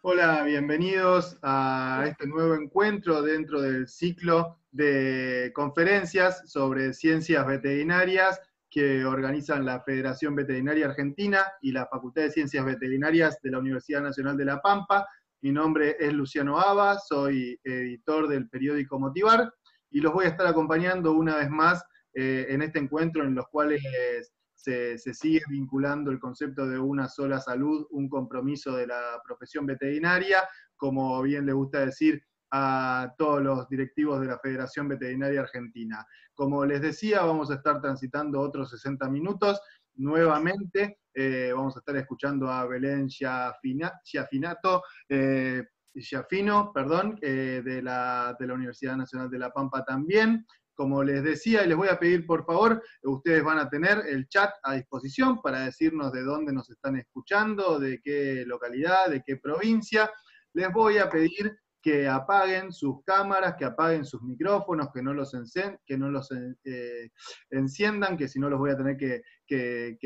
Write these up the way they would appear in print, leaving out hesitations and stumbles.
Hola, bienvenidos a este nuevo encuentro dentro del ciclo de conferencias sobre ciencias veterinarias que organizan la Federación Veterinaria Argentina y la Facultad de Ciencias Veterinarias de la Universidad Nacional de La Pampa. Mi nombre es Luciano Aba, soy editor del periódico Motivar y los voy a estar acompañando una vez más en este encuentro en los cuales se sigue vinculando el concepto de una sola salud, un compromiso de la profesión veterinaria, como bien le gusta decir a todos los directivos de la Federación Veterinaria Argentina. Como les decía, vamos a estar transitando otros 60 minutos. Nuevamente vamos a estar escuchando a Belén Schiaffino, de la Universidad Nacional de La Pampa también. Como les decía, y les voy a pedir por favor, ustedes van a tener el chat a disposición para decirnos de dónde nos están escuchando, de qué localidad, de qué provincia. Les voy a pedir que apaguen sus cámaras, que apaguen sus micrófonos, que no los enciendan, que si no los voy a tener que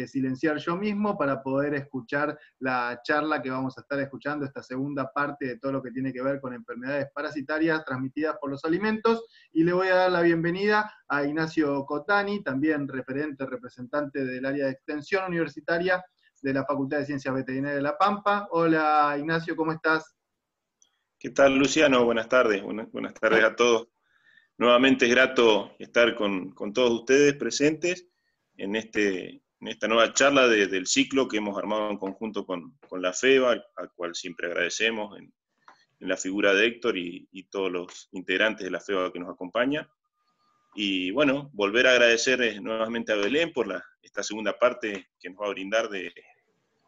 silenciar yo mismo para poder escuchar la charla que vamos a estar escuchando, esta segunda parte de todo lo que tiene que ver con enfermedades parasitarias transmitidas por los alimentos. Y le voy a dar la bienvenida a Ignacio Cotani, también representante del área de extensión universitaria de la Facultad de Ciencias Veterinarias de La Pampa. Hola Ignacio, ¿cómo estás? ¿Qué tal, Luciano? Buenas tardes. Buenas tardes a todos. Nuevamente es grato estar con todos ustedes presentes en esta nueva charla del ciclo que hemos armado en conjunto con la FEVA, al cual siempre agradecemos en la figura de Héctor y todos los integrantes de la FEVA que nos acompañan. Y bueno, volver a agradecer nuevamente a Belén por esta segunda parte que nos va a brindar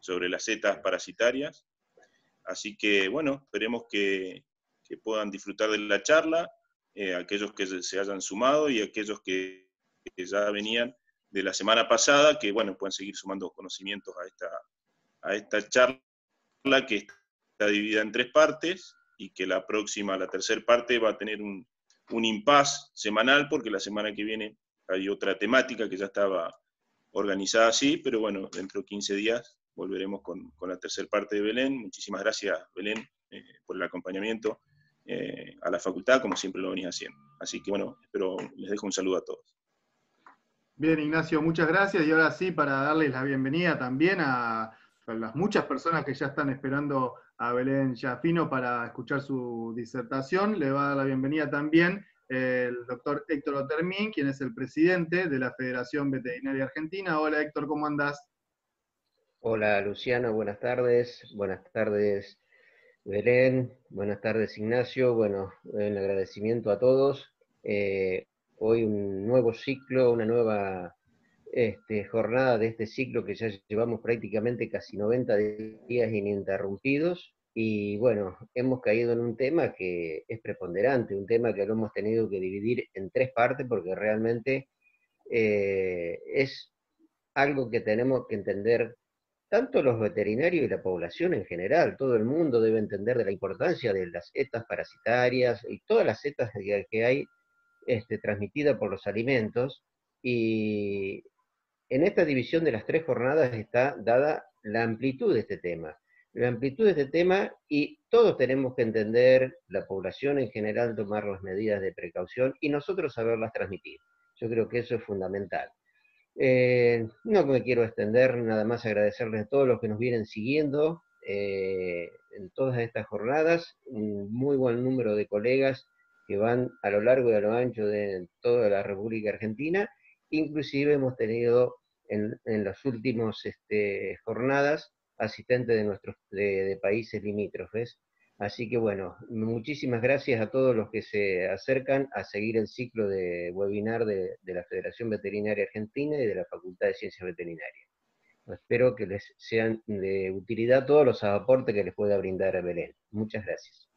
sobre las setas parasitarias. Así que, bueno, esperemos que puedan disfrutar de la charla, aquellos que se hayan sumado y aquellos que ya venían de la semana pasada, que, bueno, puedan seguir sumando conocimientos a esta charla que está dividida en 3 partes y que la tercera parte, va a tener un impasse semanal, porque la semana que viene hay otra temática que ya estaba organizada así, pero bueno, dentro de 15 días volveremos con la tercera parte de Belén. Muchísimas gracias, Belén, por el acompañamiento a la facultad, como siempre lo venís haciendo. Así que bueno, les dejo un saludo a todos. Bien, Ignacio, muchas gracias. Y ahora sí, para darles la bienvenida también a las muchas personas que ya están esperando a Belén Schiaffino para escuchar su disertación, le va a dar la bienvenida también el doctor Héctor Otermin, quien es el presidente de la Federación Veterinaria Argentina. Hola Héctor, ¿cómo andás? Hola Luciano, buenas tardes. Buenas tardes Belén, buenas tardes Ignacio. Bueno, en agradecimiento a todos. Hoy un nuevo ciclo, una nueva jornada de este ciclo que ya llevamos prácticamente casi 90 días ininterrumpidos. Y bueno, hemos caído en un tema que es preponderante, un tema que lo hemos tenido que dividir en 3 partes porque realmente es algo que tenemos que entender tanto los veterinarios y la población en general. Todo el mundo debe entender de la importancia de las setas parasitarias y todas las setas que hay transmitidas por los alimentos. Y en esta división de las 3 jornadas está dada la amplitud de este tema. La amplitud de este tema, y todos tenemos que entender, la población en general, tomar las medidas de precaución y nosotros saberlas transmitir. Yo creo que eso es fundamental. No me quiero extender, nada más agradecerles a todos los que nos vienen siguiendo en todas estas jornadas, un muy buen número de colegas que van a lo largo y a lo ancho de toda la República Argentina. Inclusive hemos tenido en las últimas jornadas asistentes de países limítrofes. Así que bueno, muchísimas gracias a todos los que se acercan a seguir el ciclo de webinar de la Federación Veterinaria Argentina y de la Facultad de Ciencias Veterinarias. Espero que les sean de utilidad todos los aportes que les pueda brindar Belén. Muchas gracias.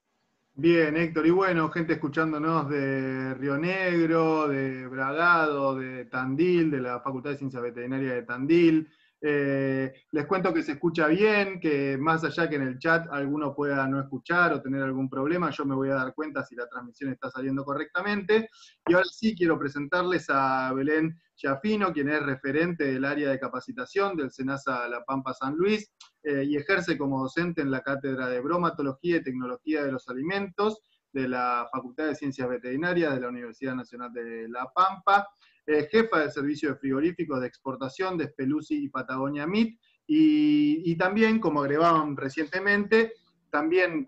Bien, Héctor, y bueno, gente escuchándonos de Río Negro, de Bragado, de Tandil, de la Facultad de Ciencias Veterinarias de Tandil, Les cuento que se escucha bien, que más allá que en el chat alguno pueda no escuchar o tener algún problema, yo me voy a dar cuenta si la transmisión está saliendo correctamente. Y ahora sí quiero presentarles a Belén Giafino, quien es referente del área de capacitación del SENASA La Pampa San Luis, y ejerce como docente en la Cátedra de Bromatología y Tecnología de los Alimentos de la Facultad de Ciencias Veterinarias de la Universidad Nacional de La Pampa, jefa del servicio de frigoríficos de exportación de Speluzzi y Patagonia Meat, y también, como agregaban recientemente, también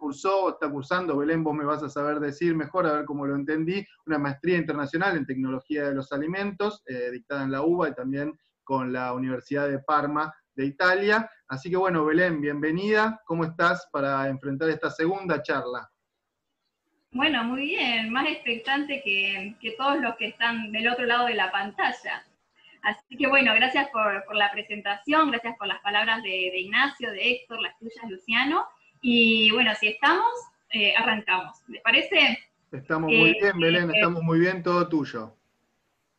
está cursando, Belén, vos me vas a saber decir mejor, a ver cómo lo entendí, una maestría internacional en tecnología de los alimentos, dictada en la UBA y también con la Universidad de Parma de Italia. Así que bueno, Belén, bienvenida. ¿Cómo estás para enfrentar esta segunda charla? Bueno, muy bien, más expectante que todos los que están del otro lado de la pantalla. Así que bueno, gracias por la presentación, gracias por las palabras de Ignacio, de Héctor, las tuyas, Luciano. Y bueno, si estamos, arrancamos. ¿Les parece? Estamos muy bien, Belén, estamos muy bien, todo tuyo.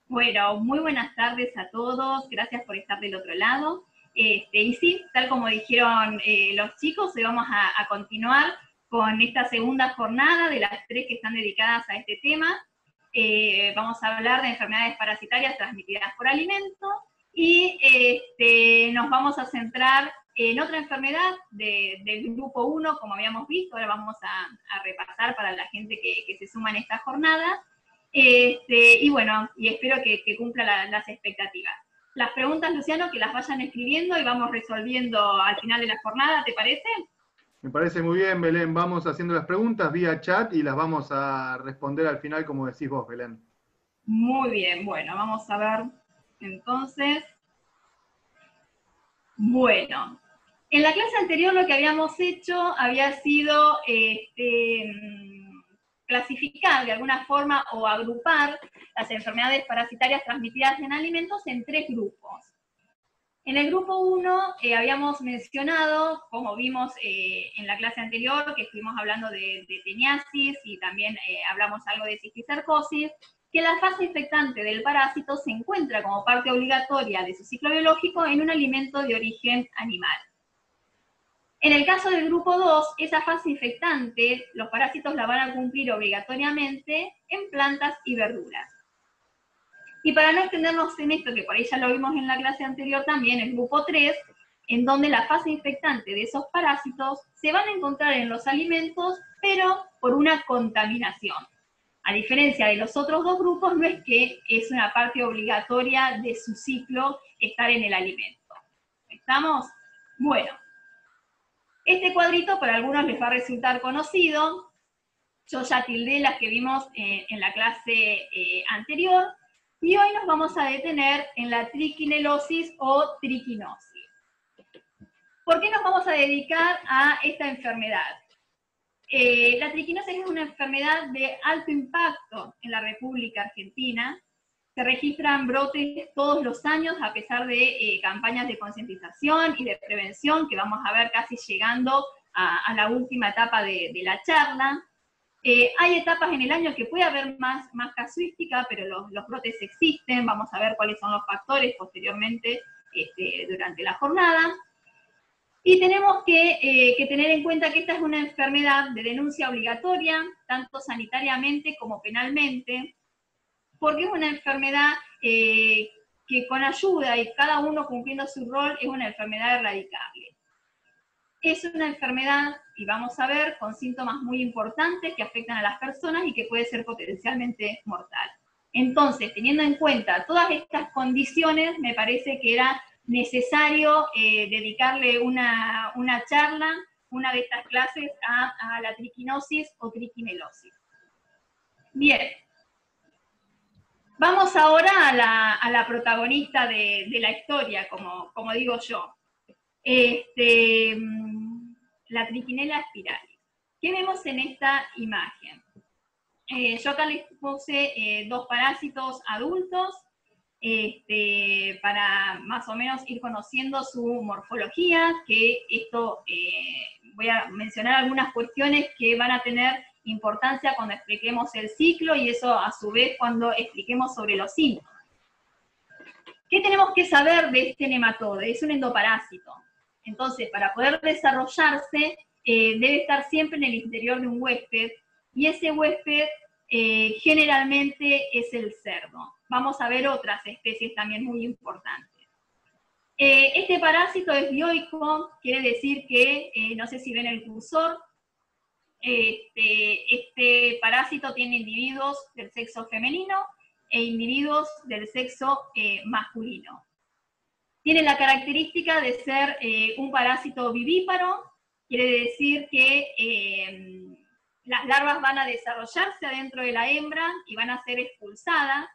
Bueno, muy buenas tardes a todos, gracias por estar del otro lado. Y sí, tal como dijeron los chicos, hoy vamos a continuar con esta segunda jornada de las 3 que están dedicadas a este tema. Vamos a hablar de enfermedades parasitarias transmitidas por alimentos y nos vamos a centrar en otra enfermedad del grupo 1, como habíamos visto. Ahora vamos a repasar para la gente que se suma en esta jornada. Y bueno, y espero que cumpla las expectativas. Las preguntas, Luciano, que las vayan escribiendo y vamos resolviendo al final de la jornada, ¿te parece? Me parece muy bien, Belén. Vamos haciendo las preguntas vía chat y las vamos a responder al final, como decís vos, Belén. Muy bien, bueno, vamos a ver entonces. Bueno, en la clase anterior lo que habíamos hecho había sido clasificar de alguna forma o agrupar las enfermedades parasitarias transmitidas en alimentos en 3 grupos. En el grupo 1 habíamos mencionado, como vimos en la clase anterior, que estuvimos hablando de teniasis y también hablamos algo de cisticercosis, que la fase infectante del parásito se encuentra como parte obligatoria de su ciclo biológico en un alimento de origen animal. En el caso del grupo 2, esa fase infectante, los parásitos la van a cumplir obligatoriamente en plantas y verduras. Y para no extendernos en esto, que por ahí ya lo vimos en la clase anterior también, el grupo 3, en donde la fase infectante de esos parásitos se van a encontrar en los alimentos, pero por una contaminación. A diferencia de los otros 2 grupos, no es que es una parte obligatoria de su ciclo estar en el alimento. ¿Estamos? Bueno, este cuadrito para algunos les va a resultar conocido. Yo ya tildé las que vimos en la clase anterior, y hoy nos vamos a detener en la triquinelosis o triquinosis. ¿Por qué nos vamos a dedicar a esta enfermedad? La triquinosis es una enfermedad de alto impacto en la República Argentina. Se registran brotes todos los años a pesar de campañas de concientización y de prevención que vamos a ver casi llegando a la última etapa de la charla. Hay etapas en el año que puede haber más casuística, pero los brotes existen. Vamos a ver cuáles son los factores posteriormente durante la jornada. Y tenemos que tener en cuenta que esta es una enfermedad de denuncia obligatoria, tanto sanitariamente como penalmente, porque es una enfermedad que con ayuda y cada uno cumpliendo su rol es una enfermedad erradicable. Es una enfermedad, y vamos a ver, con síntomas muy importantes que afectan a las personas y que puede ser potencialmente mortal. Entonces, teniendo en cuenta todas estas condiciones, me parece que era necesario dedicarle una charla, una de estas clases, a la triquinosis o triquinelosis. Bien. Vamos ahora a la protagonista de la historia, como digo yo. La triquinela spiralis. ¿Qué vemos en esta imagen? Yo acá les puse 2 parásitos adultos para más o menos ir conociendo su morfología, que esto voy a mencionar algunas cuestiones que van a tener importancia cuando expliquemos el ciclo y eso a su vez cuando expliquemos sobre los síntomas. ¿Qué tenemos que saber de este nematode? Es un endoparásito. Entonces, para poder desarrollarse, debe estar siempre en el interior de un huésped, y ese huésped generalmente es el cerdo. Vamos a ver otras especies también muy importantes. Este parásito es dioico, quiere decir que, no sé si ven el cursor, este parásito tiene individuos del sexo femenino e individuos del sexo masculino. Tiene la característica de ser un parásito vivíparo, quiere decir que las larvas van a desarrollarse adentro de la hembra y van a ser expulsadas,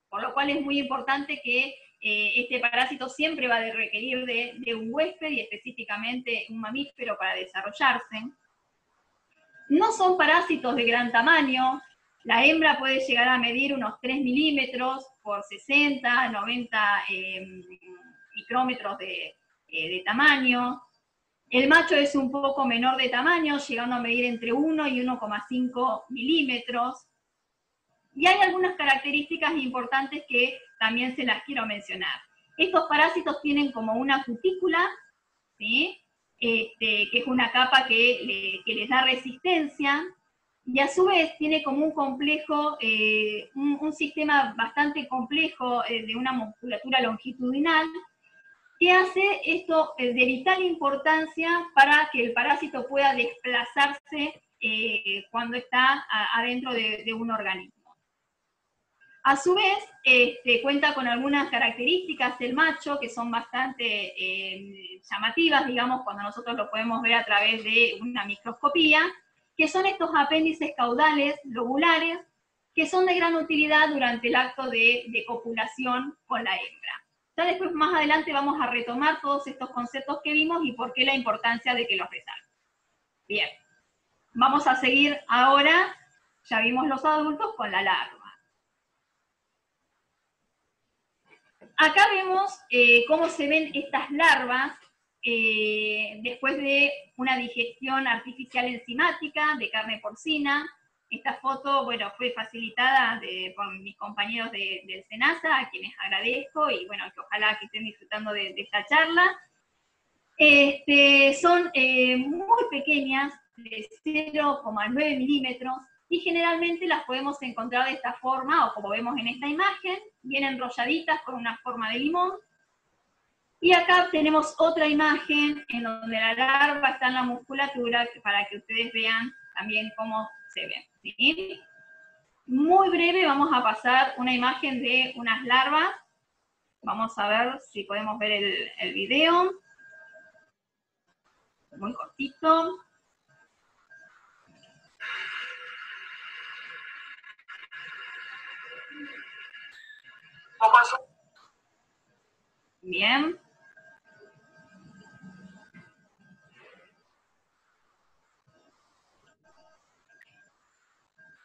por lo cual es muy importante que este parásito siempre va a requerir de un huésped y específicamente un mamífero para desarrollarse. No son parásitos de gran tamaño. La hembra puede llegar a medir unos 3 milímetros por 60, 90 micrómetros de tamaño. El macho es un poco menor de tamaño, llegando a medir entre 1 y 1,5 milímetros. Y hay algunas características importantes que también se las quiero mencionar. Estos parásitos tienen como una cutícula, ¿sí? Que es una capa que les da resistencia, y a su vez tiene como un complejo, un sistema bastante complejo de una musculatura longitudinal, que hace esto de vital importancia para que el parásito pueda desplazarse cuando está adentro de un organismo. A su vez, cuenta con algunas características del macho que son bastante llamativas, digamos, cuando nosotros lo podemos ver a través de una microscopía, que son estos apéndices caudales lobulares, que son de gran utilidad durante el acto de copulación con la hembra. Ya después, más adelante, vamos a retomar todos estos conceptos que vimos y por qué la importancia de que los resalten. Bien, vamos a seguir ahora, ya vimos los adultos, con la larva. Acá vemos cómo se ven estas larvas después de una digestión artificial enzimática de carne porcina. Esta foto, bueno, fue facilitada por mis compañeros del SENASA, a quienes agradezco, y bueno, que ojalá que estén disfrutando de esta charla. Son muy pequeñas, de 0,9 milímetros, y generalmente las podemos encontrar de esta forma, o como vemos en esta imagen, bien enrolladitas con una forma de limón. Y acá tenemos otra imagen en donde la larva está en la musculatura, para que ustedes vean también cómo se ven, ¿sí? Muy breve vamos a pasar una imagen de unas larvas. Vamos a ver si podemos ver el video. Muy cortito. Bien.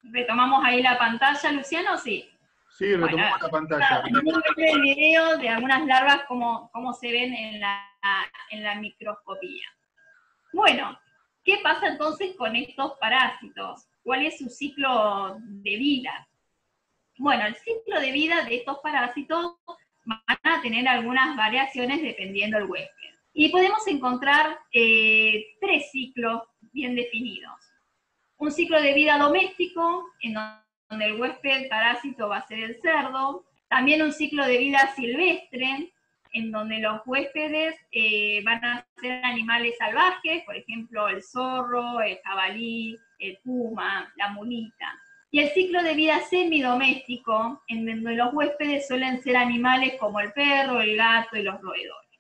¿Retomamos ahí la pantalla, Luciano? Sí. Sí, retomamos la pantalla. El video de algunas larvas como se ven en la microscopía. Bueno, ¿qué pasa entonces con estos parásitos? ¿Cuál es su ciclo de vida? Bueno, el ciclo de vida de estos parásitos van a tener algunas variaciones dependiendo del huésped. Y podemos encontrar 3 ciclos bien definidos. Un ciclo de vida doméstico, en donde el huésped parásito va a ser el cerdo. También un ciclo de vida silvestre, en donde los huéspedes van a ser animales salvajes, por ejemplo, el zorro, el jabalí, el puma, la mulita. Y el ciclo de vida semidoméstico, en donde los huéspedes suelen ser animales como el perro, el gato y los roedores.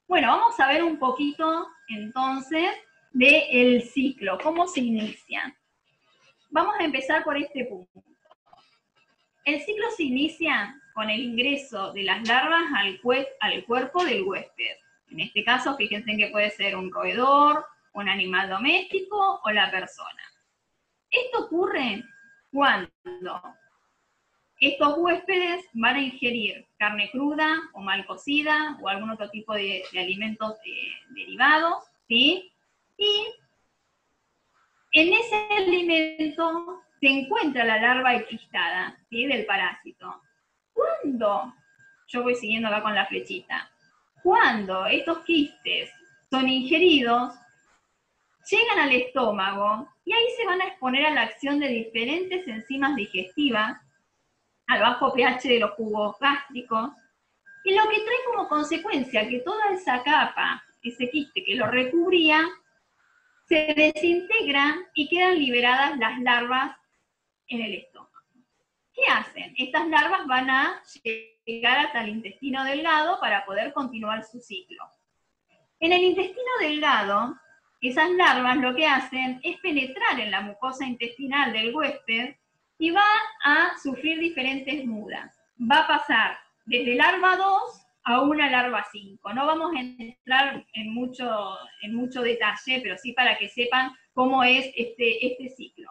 Bueno, vamos a ver un poquito, entonces, del ciclo, cómo se inicia. Vamos a empezar por este punto. El ciclo se inicia con el ingreso de las larvas al cuerpo del huésped. En este caso, fíjense que puede ser un roedor, un animal doméstico o la persona. Esto ocurre cuando estos huéspedes van a ingerir carne cruda o mal cocida o algún otro tipo de alimentos derivados, ¿sí? Y en ese alimento se encuentra la larva enquistada, ¿sí?, del parásito. Cuando yo voy siguiendo acá con la flechita. Cuando estos quistes son ingeridos, llegan al estómago y ahí se van a exponer a la acción de diferentes enzimas digestivas, al bajo pH de los jugos gástricos, y lo que trae como consecuencia que toda esa capa, ese quiste que lo recubría, se desintegra y quedan liberadas las larvas en el estómago. ¿Qué hacen? Estas larvas van a llegar hasta el intestino delgado para poder continuar su ciclo. En el intestino delgado, esas larvas lo que hacen es penetrar en la mucosa intestinal del huésped y va a sufrir diferentes mudas. Va a pasar desde larva 2 a una larva 5. No vamos a entrar en mucho detalle, pero sí para que sepan cómo es este ciclo.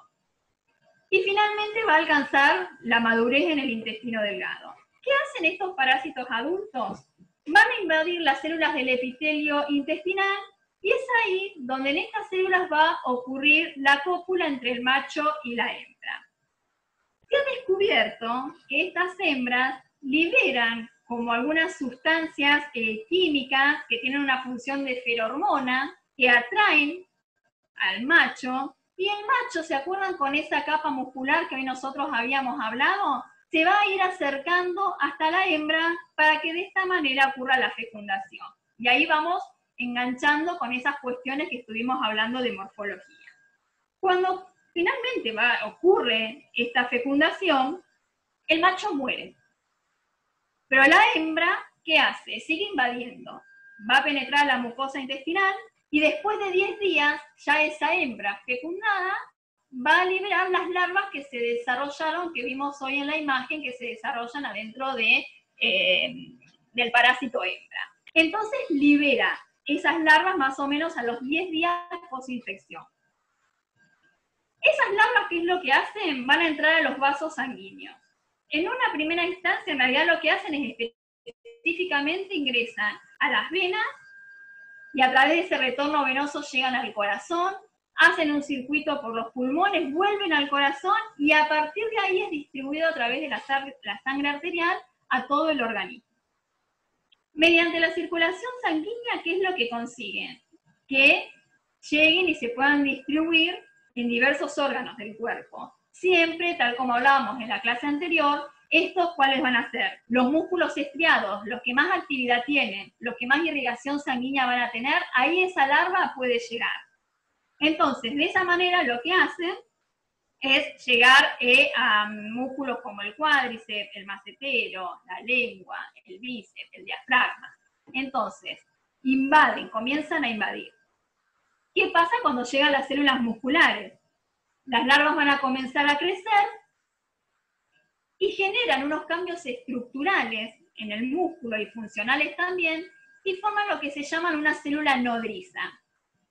Y finalmente va a alcanzar la madurez en el intestino delgado. ¿Qué hacen estos parásitos adultos? Van a invadir las células del epitelio intestinal y es ahí donde en estas células va a ocurrir la cópula entre el macho y la hembra. Se ha descubierto que estas hembras liberan como algunas sustancias químicas que tienen una función de ferormona que atraen al macho, y el macho, ¿se acuerdan con esa capa muscular que hoy nosotros habíamos hablado? Se va a ir acercando hasta la hembra para que de esta manera ocurra la fecundación. Y ahí vamos enganchando con esas cuestiones que estuvimos hablando de morfología. Cuando finalmente ocurre esta fecundación, el macho muere. Pero la hembra, ¿qué hace? Sigue invadiendo. Va a penetrar la mucosa intestinal y después de 10 días, ya esa hembra fecundada va a liberar las larvas que se desarrollaron, que vimos hoy en la imagen, que se desarrollan adentro del parásito hembra. Entonces libera esas larvas más o menos a los 10 días posinfección. Esas larvas, ¿qué es lo que hacen? Van a entrar a los vasos sanguíneos. En una primera instancia, en realidad lo que hacen es específicamente ingresan a las venas y a través de ese retorno venoso llegan al corazón, hacen un circuito por los pulmones, vuelven al corazón y a partir de ahí es distribuido a través de la sangre arterial a todo el organismo. Mediante la circulación sanguínea, ¿qué es lo que consiguen? Que lleguen y se puedan distribuir en diversos órganos del cuerpo. Siempre, tal como hablábamos en la clase anterior, ¿estos cuáles van a ser? Los músculos estriados, los que más actividad tienen, los que más irrigación sanguínea van a tener, ahí esa larva puede llegar. Entonces, de esa manera lo que hacen es llegar a músculos como el cuádriceps, el macetero, la lengua, el bíceps, el diafragma. Entonces, invaden, comienzan a invadir. ¿Qué pasa cuando llegan las células musculares? Las larvas van a comenzar a crecer y generan unos cambios estructurales en el músculo y funcionales también, y forman lo que se llama una célula nodriza.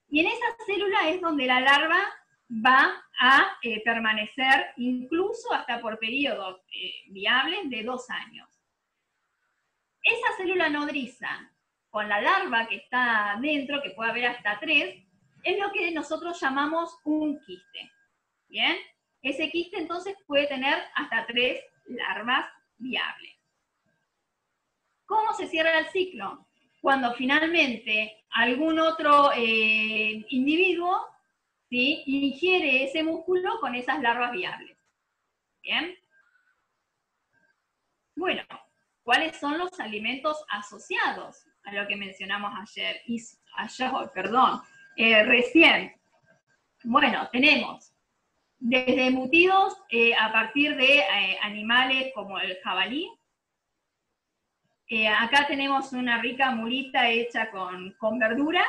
Y en esa célula es donde la larva va a permanecer incluso hasta por periodos viables de 2 años. Esa célula nodriza, con la larva que está dentro, que puede haber hasta 3, es lo que nosotros llamamos un quiste. ¿Bien? Ese quiste entonces puede tener hasta 3 larvas viables. ¿Cómo se cierra el ciclo? Cuando finalmente algún otro individuo, ¿sí?, ingiere ese músculo con esas larvas viables. ¿Bien? Bueno, ¿cuáles son los alimentos asociados a lo que mencionamos recién? Bueno, tenemos desde embutidos a partir de animales como el jabalí. Acá tenemos una rica mulita hecha con verduras,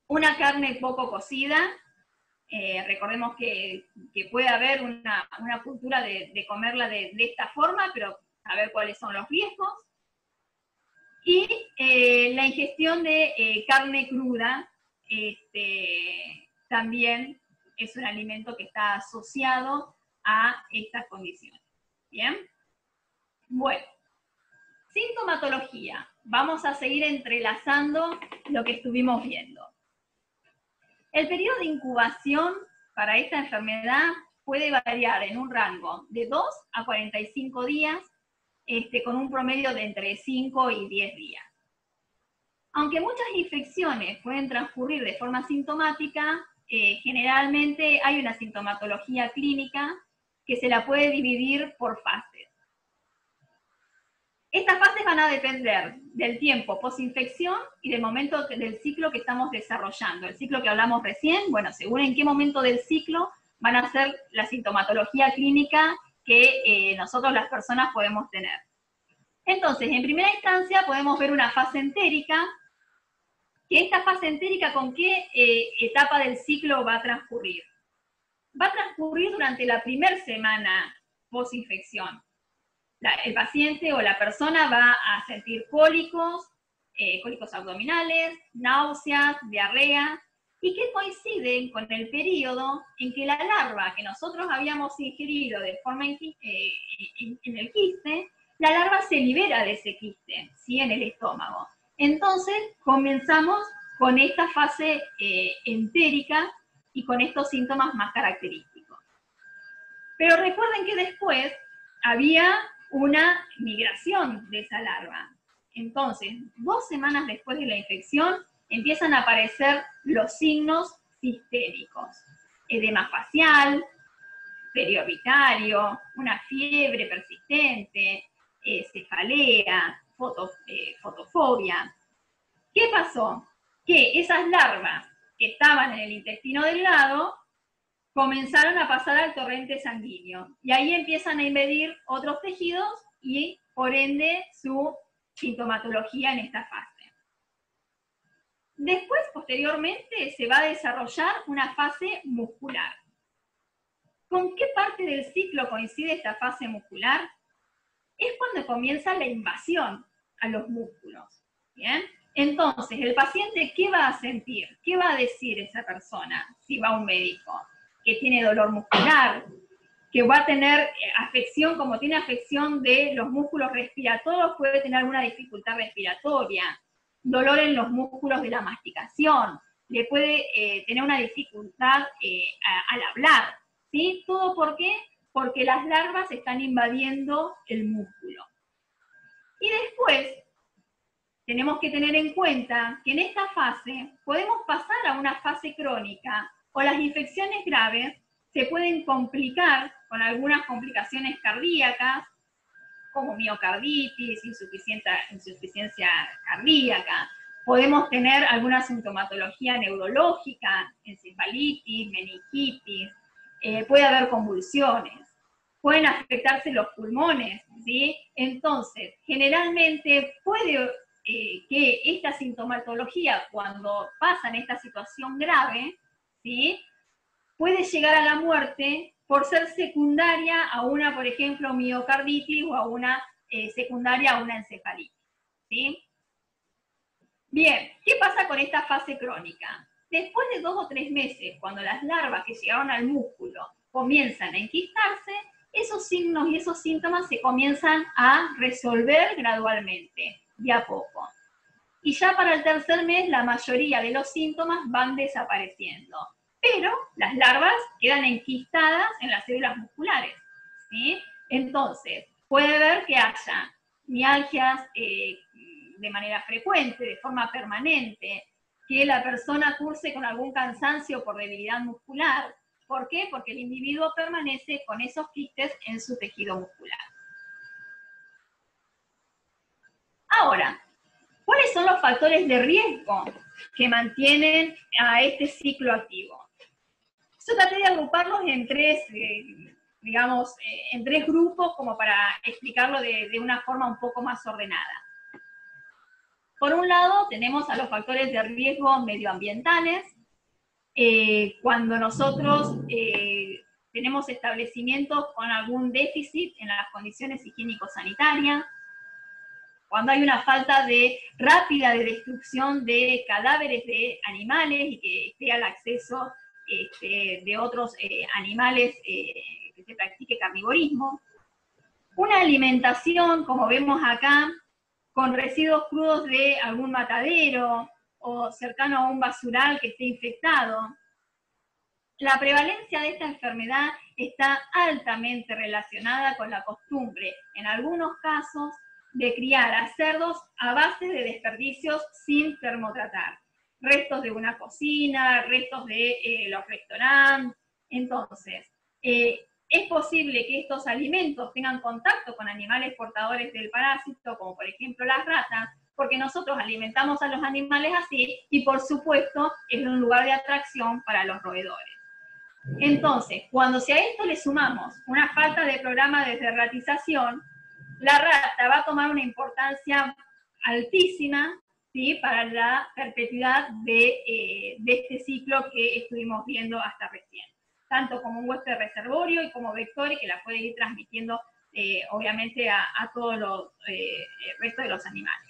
una carne poco cocida. Recordemos que puede haber una cultura de comerla de esta forma, pero a ver cuáles son los riesgos. Y la ingestión de carne cruda también es un alimento que está asociado a estas condiciones. ¿Bien? Bueno, sintomatología. Vamos a seguir entrelazando lo que estuvimos viendo. El periodo de incubación para esta enfermedad puede variar en un rango de 2 a 45 días con un promedio de entre 5 y 10 días. Aunque muchas infecciones pueden transcurrir de forma sintomática, generalmente hay una sintomatología clínica que se la puede dividir por fases. Estas fases van a depender del tiempo posinfección y del momento del ciclo que estamos desarrollando. El ciclo que hablamos recién, bueno, según en qué momento del ciclo van a ser la sintomatología clínica que nosotros las personas podemos tener. Entonces, en primera instancia podemos ver una fase entérica, que esta fase entérica, ¿con qué etapa del ciclo va a transcurrir? Va a transcurrir durante la primera semana posinfección. El paciente o la persona va a sentir cólicos, cólicos abdominales, náuseas, diarrea, y que coinciden con el periodo en que la larva que nosotros habíamos ingerido de forma en el quiste, la larva se libera de ese quiste, ¿sí? En el estómago. Entonces comenzamos con esta fase entérica y con estos síntomas más característicos. Pero recuerden que después había una migración de esa larva. Entonces, 2 semanas después de la infección, empiezan a aparecer los signos sistémicos. Edema facial, periorbitario, una fiebre persistente, cefalea, fotofobia. ¿Qué pasó? Que esas larvas que estaban en el intestino delgado comenzaron a pasar al torrente sanguíneo, y ahí empiezan a invadir otros tejidos y, por ende, su sintomatología en esta fase. Después, posteriormente, se va a desarrollar una fase muscular. ¿Con qué parte del ciclo coincide esta fase muscular? Es cuando comienza la invasión a los músculos, ¿bien? Entonces, el paciente, ¿qué va a sentir? ¿Qué va a decir esa persona si va a un médico? Que tiene dolor muscular, que va a tener afección, como tiene afección de los músculos respiratorios, puede tener alguna dificultad respiratoria, dolor en los músculos de la masticación, le puede tener una dificultad al hablar, ¿sí? ¿Todo por qué? Porque las larvas están invadiendo el músculo. Y después, tenemos que tener en cuenta que en esta fase podemos pasar a una fase crónica, o las infecciones graves se pueden complicar con algunas complicaciones cardíacas, como miocarditis, insuficiencia cardíaca. Podemos tener alguna sintomatología neurológica, encefalitis, meningitis, puede haber convulsiones, pueden afectarse los pulmones, ¿sí? Entonces, generalmente puede que esta sintomatología, cuando pasa en esta situación grave, ¿sí? Puede llegar a la muerte por ser secundaria a una, por ejemplo, miocarditis o a una secundaria a una encefalitis, ¿sí? Bien, ¿qué pasa con esta fase crónica? Después de 2 o 3 meses, cuando las larvas que llegaron al músculo comienzan a enquistarse, esos signos y esos síntomas se comienzan a resolver gradualmente, de a poco. Y ya para el 3er mes, la mayoría de los síntomas van desapareciendo. Pero las larvas quedan enquistadas en las células musculares, ¿sí? Entonces, puede haber que haya mialgias de manera frecuente, de forma permanente, que la persona curse con algún cansancio por debilidad muscular. ¿Por qué? Porque el individuo permanece con esos quistes en su tejido muscular. Ahora, ¿cuáles son los factores de riesgo que mantienen a este ciclo activo? Yo traté de agruparlos en 3, digamos, en 3 grupos como para explicarlo de una forma un poco más ordenada. Por un lado, tenemos a los factores de riesgo medioambientales. Cuando nosotros tenemos establecimientos con algún déficit en las condiciones higiénico-sanitarias, cuando hay una falta rápida de destrucción de cadáveres de animales y que esté al acceso de otros animales, que se practique carnivorismo, una alimentación, como vemos acá, con residuos crudos de algún matadero o cercano a un basural que esté infectado, La prevalencia de esta enfermedad está altamente relacionada con la costumbre, en algunos casos, de criar a cerdos a base de desperdicios sin termotratar. Restos de una cocina, restos de los restaurantes. Entonces, es posible que estos alimentos tengan contacto con animales portadores del parásito, como por ejemplo las ratas, porque nosotros alimentamos a los animales así, y por supuesto es un lugar de atracción para los roedores. Entonces, cuando si a esto le sumamos una falta de programa de desratización, la rata va a tomar una importancia altísima, ¿sí?, para la perpetuidad de este ciclo que estuvimos viendo hasta recién, tanto como un huésped reservorio y como vector, y que la puede ir transmitiendo obviamente a todos los restos de los animales.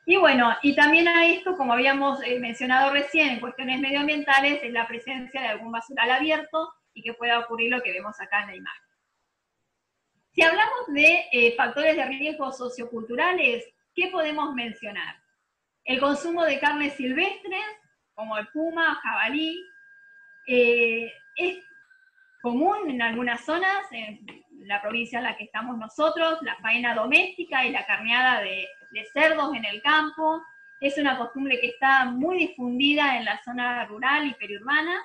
Y bueno, y también a esto, como habíamos mencionado recién en cuestiones medioambientales, es la presencia de algún basural abierto y que pueda ocurrir lo que vemos acá en la imagen. Si hablamos de factores de riesgo socioculturales, ¿qué podemos mencionar? El consumo de carnes silvestres, como el puma, jabalí, es común en algunas zonas, en la provincia en la que estamos nosotros, la faena doméstica y la carneada de cerdos en el campo. Es una costumbre que está muy difundida en la zona rural y periurbana,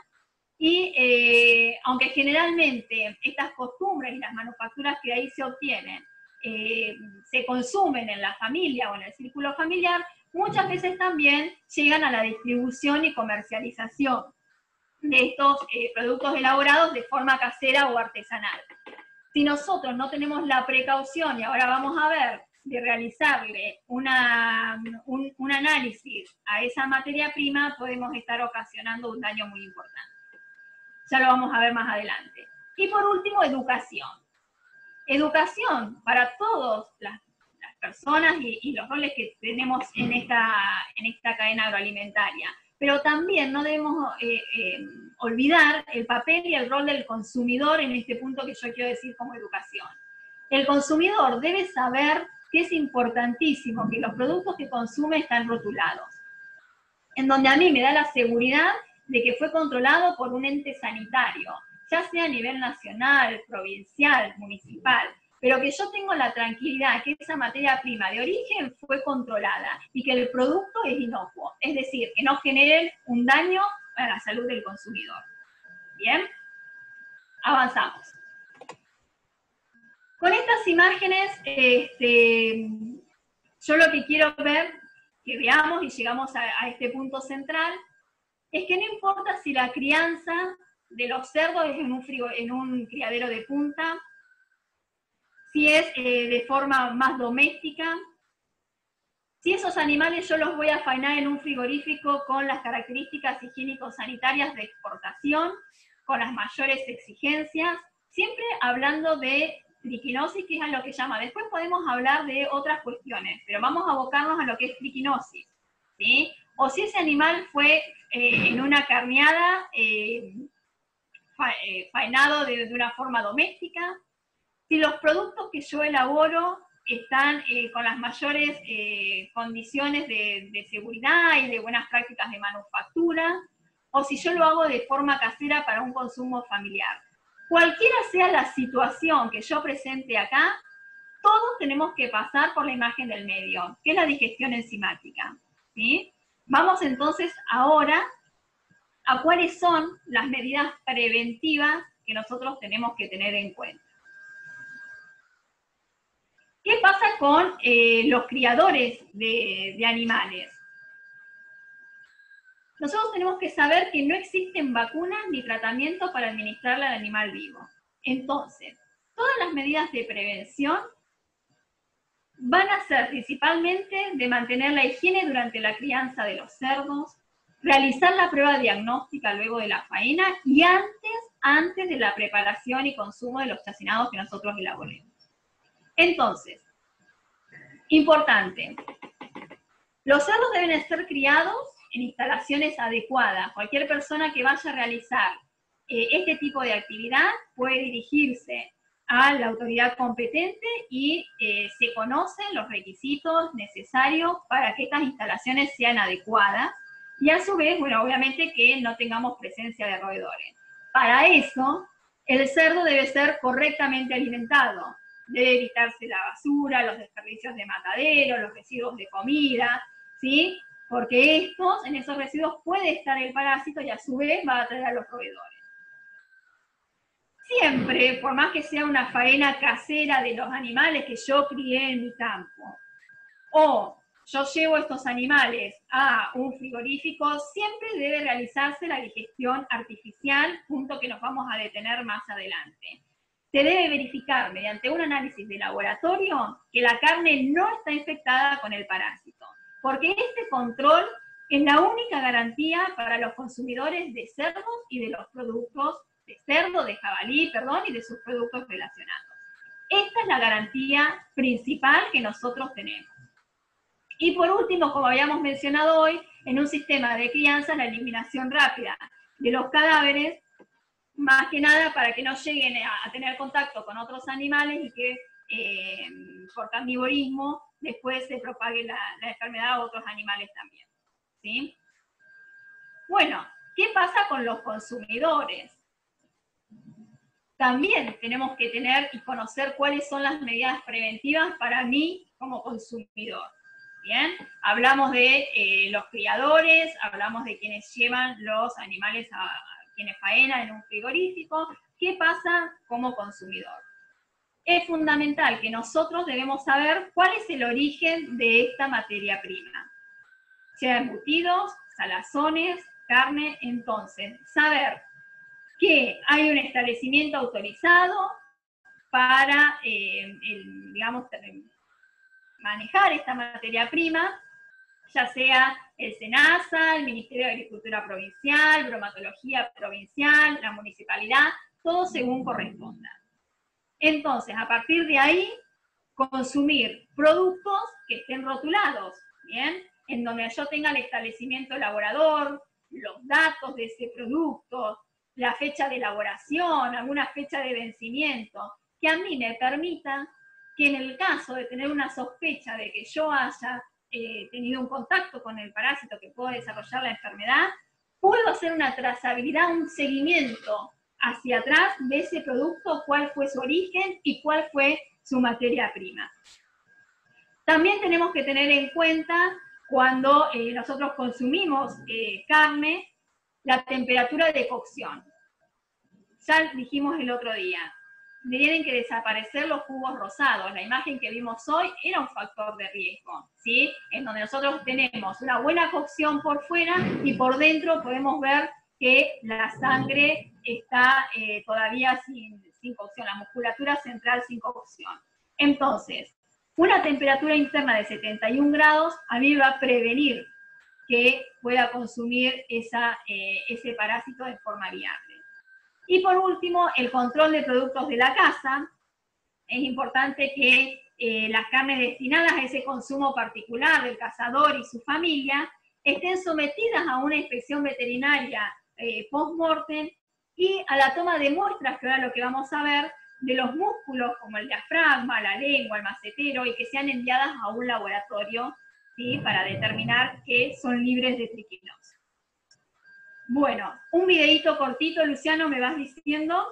y aunque generalmente estas costumbres y las manufacturas que de ahí se obtienen se consumen en la familia o en el círculo familiar, muchas veces también llegan a la distribución y comercialización de estos productos elaborados de forma casera o artesanal. Si nosotros no tenemos la precaución, y ahora vamos a ver, de realizarle un análisis a esa materia prima, podemos estar ocasionando un daño muy importante. Ya lo vamos a ver más adelante. Y por último, educación. Educación para todas las personas y los roles que tenemos en esta cadena agroalimentaria. Pero también no debemos olvidar el papel y el rol del consumidor en este punto que yo quiero decir como educación. El consumidor debe saber que es importantísimo que los productos que consume están rotulados, en donde a mí me da la seguridad de que fue controlado por un ente sanitario, ya sea a nivel nacional, provincial, municipal, pero que yo tengo la tranquilidad que esa materia prima de origen fue controlada y que el producto es inocuo, es decir, que no genere un daño a la salud del consumidor. Bien, avanzamos. Con estas imágenes, yo lo que quiero ver, que veamos y llegamos a este punto central, es que no importa si la crianza de los cerdos es en un criadero de punta, si es de forma más doméstica, si esos animales yo los voy a faenar en un frigorífico con las características higiénico-sanitarias de exportación, con las mayores exigencias, siempre hablando de triquinosis, que es a lo que llama. Después podemos hablar de otras cuestiones, pero vamos a abocarnos a lo que es triquinosis, ¿sí? O si ese animal fue en una carneada, faenado de una forma doméstica, si los productos que yo elaboro están con las mayores condiciones de seguridad y de buenas prácticas de manufactura, o si yo lo hago de forma casera para un consumo familiar. Cualquiera sea la situación que yo presente acá, todos tenemos que pasar por la imagen del medio, que es la digestión enzimática, ¿sí? Vamos entonces ahora a cuáles son las medidas preventivas que nosotros tenemos que tener en cuenta. ¿Qué pasa con los criadores de animales? Nosotros tenemos que saber que no existen vacunas ni tratamiento para administrarle al animal vivo. Entonces, todas las medidas de prevención van a ser principalmente de mantener la higiene durante la crianza de los cerdos, realizar la prueba diagnóstica luego de la faena y antes de la preparación y consumo de los chacinados que nosotros elaboremos. Entonces, importante, los cerdos deben ser criados en instalaciones adecuadas. Cualquier persona que vaya a realizar este tipo de actividad puede dirigirse a la autoridad competente y se conocen los requisitos necesarios para que estas instalaciones sean adecuadas. y a su vez, bueno, obviamente que no tengamos presencia de roedores. Para eso, el cerdo debe ser correctamente alimentado. Debe evitarse la basura, los desperdicios de matadero, los residuos de comida, ¿sí? Porque en esos residuos puede estar el parásito y a su vez va a atraer a los roedores. Siempre, por más que sea una faena casera de los animales que yo crié en mi campo, o yo llevo estos animales a un frigorífico, siempre debe realizarse la digestión artificial, punto que nos vamos a detener más adelante. Se debe verificar mediante un análisis de laboratorio que la carne no está infectada con el parásito, porque este control es la única garantía para los consumidores de cerdos y de los productos de cerdo, de jabalí, perdón, y de sus productos relacionados. Esta es la garantía principal que nosotros tenemos. Y por último, como habíamos mencionado hoy, en un sistema de crianza, la eliminación rápida de los cadáveres, más que nada para que no lleguen a tener contacto con otros animales y que por carnivorismo después se propague la enfermedad a otros animales también, ¿sí? Bueno, ¿qué pasa con los consumidores? También tenemos que tener y conocer cuáles son las medidas preventivas para mí como consumidor. Bien, hablamos de los criadores, hablamos de quienes llevan los animales a quienes faenan en un frigorífico. ¿Qué pasa como consumidor? Es fundamental que nosotros debemos saber cuál es el origen de esta materia prima. Sea embutidos, salazones, carne, entonces, saber que hay un establecimiento autorizado para, digamos, manejar esta materia prima, ya sea el SENASA, el Ministerio de Agricultura Provincial, Bromatología Provincial, la municipalidad, todo según corresponda. Entonces, a partir de ahí, consumir productos que estén rotulados, ¿bien? En donde yo tenga el establecimiento elaborador, los datos de ese producto, la fecha de elaboración, alguna fecha de vencimiento, que a mí me permita que en el caso de tener una sospecha de que yo haya tenido un contacto con el parásito que pueda desarrollar la enfermedad, puedo hacer una trazabilidad, un seguimiento hacia atrás de ese producto, cuál fue su origen y cuál fue su materia prima. También tenemos que tener en cuenta cuando nosotros consumimos carne, la temperatura de cocción. Ya dijimos el otro día, tienen que desaparecer los jugos rosados. La imagen que vimos hoy era un factor de riesgo, ¿sí? En donde nosotros tenemos una buena cocción por fuera y por dentro podemos ver que la sangre está todavía sin cocción, la musculatura central sin cocción. Entonces, una temperatura interna de 71 grados a mí va a prevenir que pueda consumir ese parásito de forma viable. Y por último, el control de productos de la casa. Es importante que las carnes destinadas a ese consumo particular del cazador y su familia estén sometidas a una inspección veterinaria post-mortem y a la toma de muestras, que ahora lo que vamos a ver, de los músculos como el diafragma, la lengua, el macetero, y que sean enviadas a un laboratorio, ¿sí? Para determinar que son libres de triquinosis. Bueno, un videíto cortito, Luciano, ¿me vas diciendo?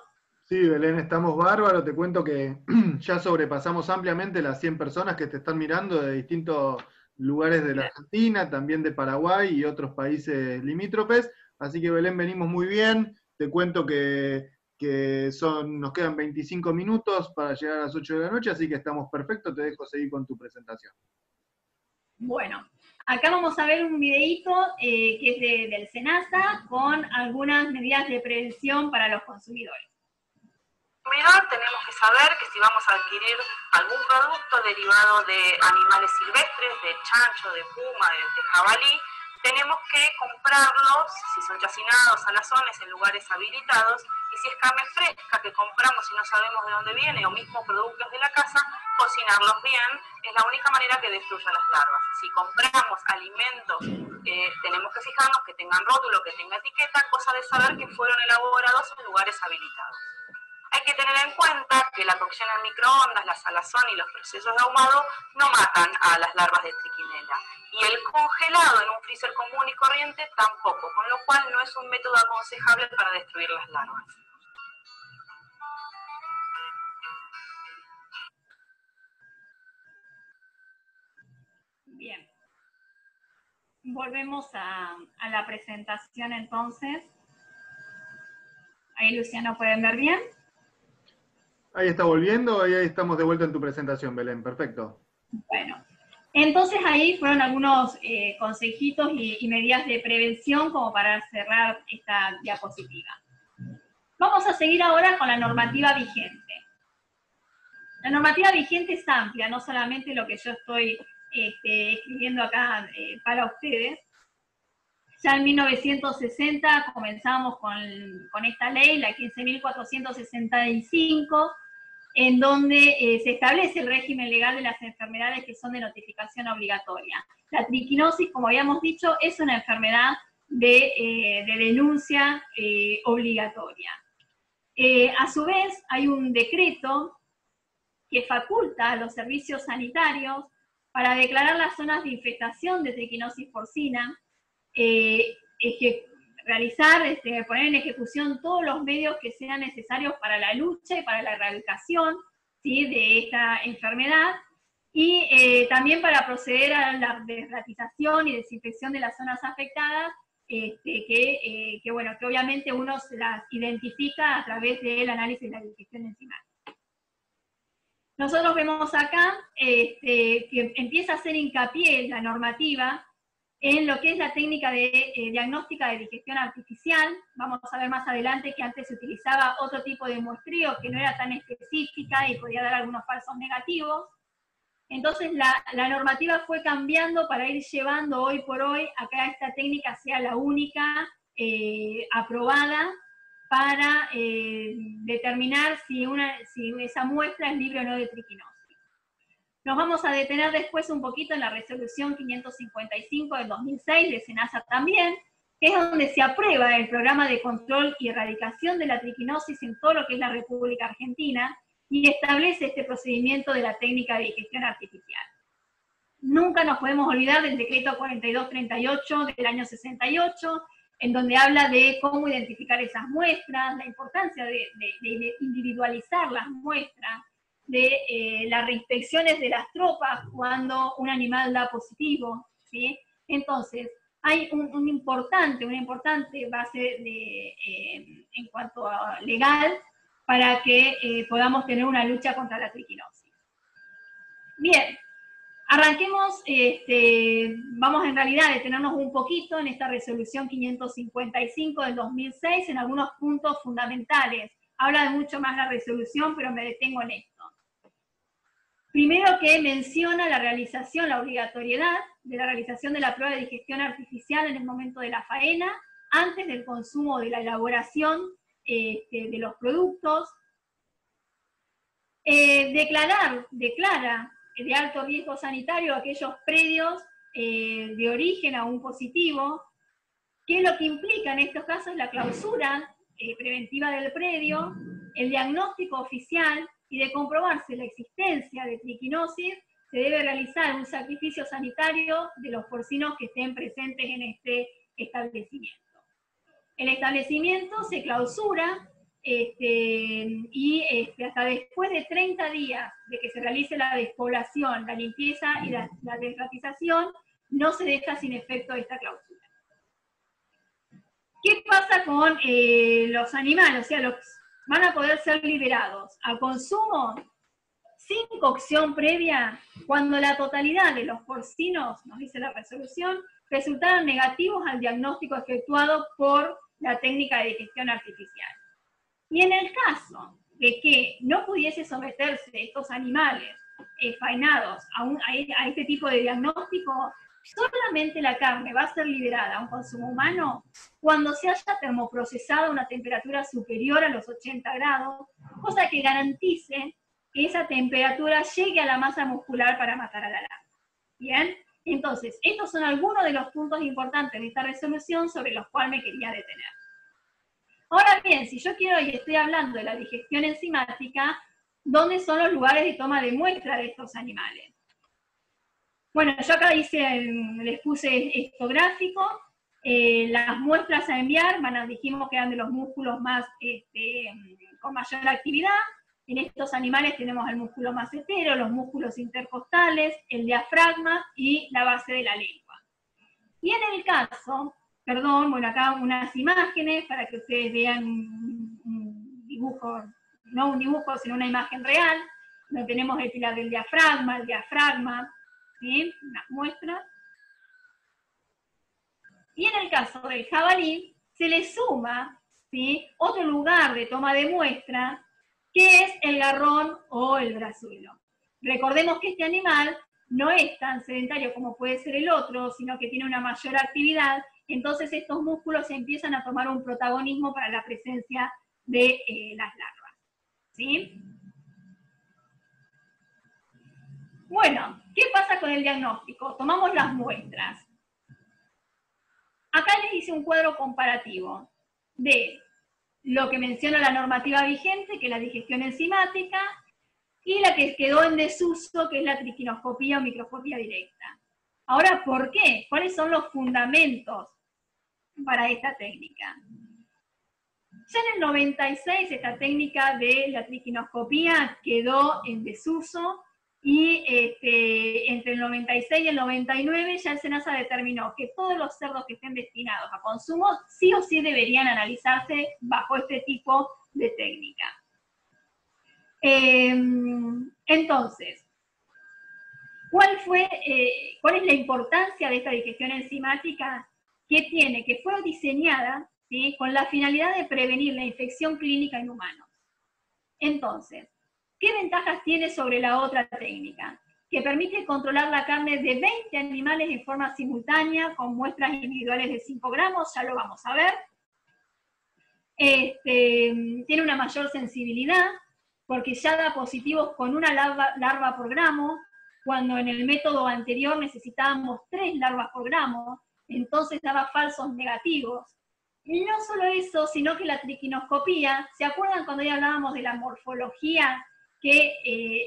Sí, Belén, estamos bárbaros. Te cuento que ya sobrepasamos ampliamente las 100 personas que te están mirando de distintos lugares de la Argentina, también de Paraguay y otros países limítrofes. Así que, Belén, venimos muy bien. Te cuento que nos quedan 25 minutos para llegar a las 8 de la noche, así que estamos perfectos. Te dejo seguir con tu presentación. Bueno, acá vamos a ver un videíto que es del SENASA con algunas medidas de prevención para los consumidores. Tenemos que saber que si vamos a adquirir algún producto derivado de animales silvestres, de chancho, de puma, de jabalí, tenemos que comprarlos, si son chacinados, salazones, en lugares habilitados, y si es carne fresca que compramos y no sabemos de dónde viene, o mismo productos de la casa, cocinarlos bien, es la única manera que destruyan las larvas. Si compramos alimentos, tenemos que fijarnos que tengan rótulo, que tenga etiqueta, cosa de saber que fueron elaborados en lugares habilitados. Hay que tener en cuenta que la cocción en microondas, la salazón y los procesos de ahumado no matan a las larvas de triquinela. Y el congelado en un freezer común y corriente tampoco, con lo cual no es un método aconsejable para destruir las larvas. Bien. Volvemos a la presentación entonces. Ahí, Luciano, ¿pueden ver bien? Ahí está volviendo, ahí estamos de vuelta en tu presentación, Belén, perfecto. Bueno, entonces ahí fueron algunos consejitos y medidas de prevención como para cerrar esta diapositiva. Vamos a seguir ahora con la normativa vigente. La normativa vigente es amplia, no solamente lo que yo estoy escribiendo acá para ustedes. Ya en 1960 comenzamos con esta ley, la 15.465, en donde se establece el régimen legal de las enfermedades que son de notificación obligatoria. La triquinosis, como habíamos dicho, es una enfermedad de denuncia obligatoria. A su vez, hay un decreto que faculta a los servicios sanitarios para declarar las zonas de infestación de triquinosis porcina, poner en ejecución todos los medios que sean necesarios para la lucha y para la erradicación, ¿sí?, de esta enfermedad, y también para proceder a la desratización y desinfección de las zonas afectadas, que obviamente uno se las identifica a través del análisis de la digestión enzimática. Nosotros vemos acá que empieza a hacer hincapié la normativa en lo que es la técnica de diagnóstica de digestión artificial. Vamos a ver más adelante que antes se utilizaba otro tipo de muestreo que no era tan específica y podía dar algunos falsos negativos. Entonces la normativa fue cambiando para ir llevando hoy por hoy a que esta técnica sea la única aprobada para determinar si esa muestra es libre o no de triquinosis. Nos vamos a detener después un poquito en la resolución 555 del 2006 de SENASA también, que es donde se aprueba el programa de control y erradicación de la triquinosis en todo lo que es la República Argentina, y establece este procedimiento de la técnica de digestión artificial. Nunca nos podemos olvidar del decreto 4238 del año 68, en donde habla de cómo identificar esas muestras, la importancia de individualizar las muestras, de las reinspecciones de las tropas cuando un animal da positivo, ¿sí? Entonces, hay una importante base en cuanto a legal para que podamos tener una lucha contra la triquinosis. Bien, arranquemos, vamos en realidad a detenernos un poquito en esta resolución 555 del 2006 en algunos puntos fundamentales. Habla de mucho más la resolución, pero me detengo en esto. Primero, que menciona la obligatoriedad de la realización de la prueba de digestión artificial en el momento de la faena, antes del consumo de la elaboración de los productos. Declara de alto riesgo sanitario aquellos predios de origen a un positivo, que es lo que implica en estos casos la clausura preventiva del predio, el diagnóstico oficial, y de comprobarse la existencia de triquinosis, se debe realizar un sacrificio sanitario de los porcinos que estén presentes en este establecimiento. El establecimiento se clausura y hasta después de 30 días de que se realice la despoblación, la limpieza y la desratización, no se deja sin efecto esta clausura. ¿Qué pasa con los animales? O sea, van a poder ser liberados a consumo sin cocción previa cuando la totalidad de los porcinos, nos dice la resolución, resultaron negativos al diagnóstico efectuado por la técnica de digestión artificial. Y en el caso de que no pudiese someterse estos animales faenados a este tipo de diagnóstico, solamente la carne va a ser liberada a un consumo humano cuando se haya termoprocesado a una temperatura superior a los 80 grados, cosa que garantice que esa temperatura llegue a la masa muscular para matar a la larva. ¿Bien? Entonces, estos son algunos de los puntos importantes de esta resolución sobre los cuales me quería detener. Ahora bien, si yo quiero y estoy hablando de la digestión enzimática, ¿dónde son los lugares de toma de muestra de estos animales? Bueno, yo acá les puse esto gráfico. Las muestras a enviar, dijimos que eran de los músculos más con mayor actividad. En estos animales tenemos el músculo macetero, los músculos intercostales, el diafragma y la base de la lengua. Y en el caso, bueno, acá unas imágenes para que ustedes vean un dibujo, no un dibujo, sino una imagen real, donde tenemos el pilar del diafragma, ¿sí? Unas muestras. Y en el caso del jabalí, se le suma, ¿sí?, otro lugar de toma de muestra, que es el garrón o el brazuelo. Recordemos que este animal no es tan sedentario como puede ser el otro, sino que tiene una mayor actividad, entonces estos músculos empiezan a tomar un protagonismo para la presencia de las larvas, ¿sí? Bueno, ¿qué pasa con el diagnóstico? Tomamos las muestras. Acá les hice un cuadro comparativo de lo que menciona la normativa vigente, que es la digestión enzimática, y la que quedó en desuso, que es la triquinoscopía o microscopía directa. Ahora, ¿por qué? ¿Cuáles son los fundamentos para esta técnica? Ya en el 96 esta técnica de la triquinoscopía quedó en desuso, y entre el 96 y el 99 ya el SENASA determinó que todos los cerdos que estén destinados a consumo sí o sí deberían analizarse bajo este tipo de técnica. Entonces, ¿cuál es la importancia de esta digestión enzimática? Que tiene, que fue diseñada, ¿sí?, con la finalidad de prevenir la infección clínica en humanos. Entonces, ¿qué ventajas tiene sobre la otra técnica? Que permite controlar la carne de 20 animales en forma simultánea, con muestras individuales de 5 gramos, ya lo vamos a ver. Tiene una mayor sensibilidad, porque ya da positivos con una larva por gramo, cuando en el método anterior necesitábamos 3 larvas por gramo, entonces daba falsos negativos. Y no solo eso, sino que la triquinoscopía, ¿se acuerdan cuando ya hablábamos de la morfología? Que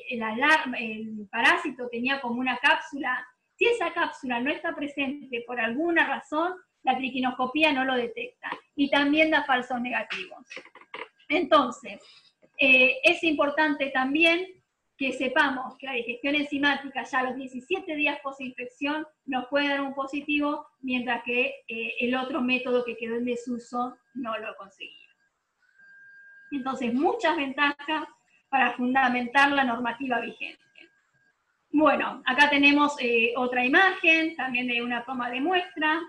el parásito tenía como una cápsula. Si esa cápsula no está presente por alguna razón, la triquinoscopía no lo detecta, y también da falsos negativos. Entonces, es importante también que sepamos que la digestión enzimática ya a los 17 días post-infección nos puede dar un positivo, mientras que el otro método que quedó en desuso no lo conseguía. Entonces, muchas ventajas para fundamentar la normativa vigente. Bueno, acá tenemos otra imagen, también de una toma de muestra.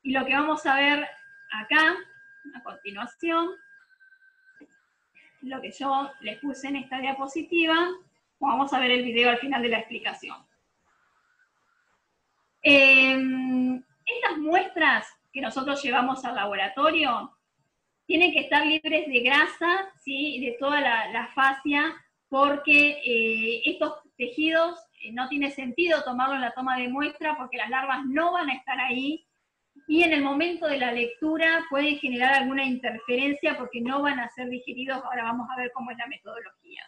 Y lo que vamos a ver acá, a continuación, lo que yo les puse en esta diapositiva, vamos a ver el video al final de la explicación. Estas muestras que nosotros llevamos al laboratorio tienen que estar libres de grasa, ¿sí?, de toda la fascia, porque estos tejidos no tiene sentido tomarlo en la toma de muestra porque las larvas no van a estar ahí, y en el momento de la lectura pueden generar alguna interferencia porque no van a ser digeridos. Ahora vamos a ver cómo es la metodología.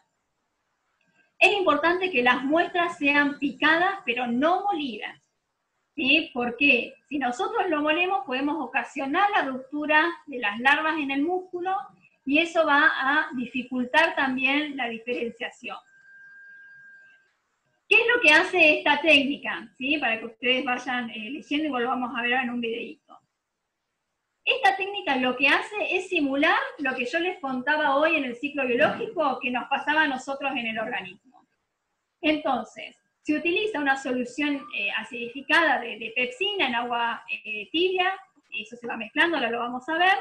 Es importante que las muestras sean picadas, pero no molidas, ¿sí? Porque si nosotros lo molemos podemos ocasionar la ruptura de las larvas en el músculo, y eso va a dificultar también la diferenciación. ¿Qué es lo que hace esta técnica? ¿Sí? Para que ustedes vayan leyendo, igual lo vamos a ver en un videíto. Esta técnica lo que hace es simular lo que yo les contaba hoy en el ciclo biológico que nos pasaba a nosotros en el organismo. Entonces, se utiliza una solución acidificada de pepsina en agua tibia, eso se va mezclando, ahora lo vamos a ver,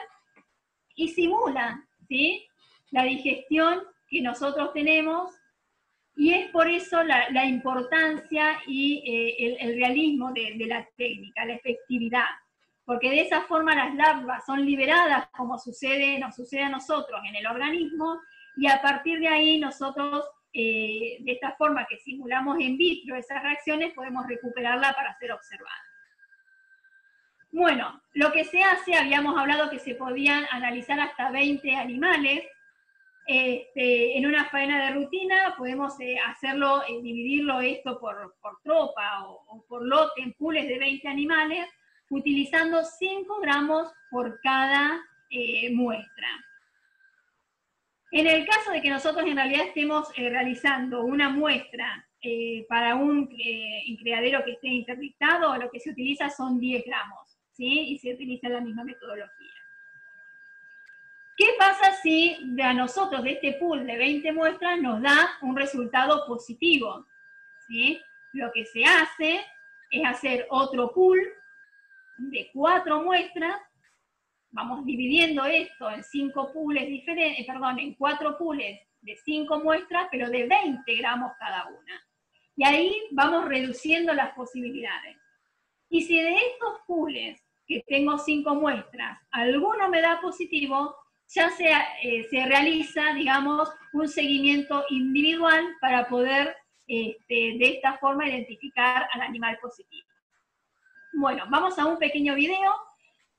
y simula, ¿sí?, la digestión que nosotros tenemos. Y es por eso la importancia y el realismo de la técnica, la efectividad. Porque de esa forma las larvas son liberadas, como nos sucede a nosotros en el organismo, y a partir de ahí nosotros, de esta forma que simulamos in vitro esas reacciones, podemos recuperarla para ser observada. Bueno, lo que se hace, habíamos hablado que se podían analizar hasta 20 animales. En una faena de rutina podemos hacerlo, dividirlo esto por tropa o por lote en pools de 20 animales, utilizando 5 gramos por cada muestra. En el caso de que nosotros en realidad estemos realizando una muestra para un criadero que esté interdictado, lo que se utiliza son 10 gramos, ¿sí? Y se utiliza la misma metodología. ¿Qué pasa si a nosotros de este pool de 20 muestras nos da un resultado positivo? ¿Sí? Lo que se hace es hacer otro pool de 4 muestras, vamos dividiendo esto en 5 pools diferentes, perdón, en 4 pools de 5 muestras, pero de 20 gramos cada una. Y ahí vamos reduciendo las posibilidades. Y si de estos pools, que tengo 5 muestras, alguno me da positivo, ya se realiza, digamos, un seguimiento individual para poder, de esta forma, identificar al animal positivo. Bueno, vamos a un pequeño video.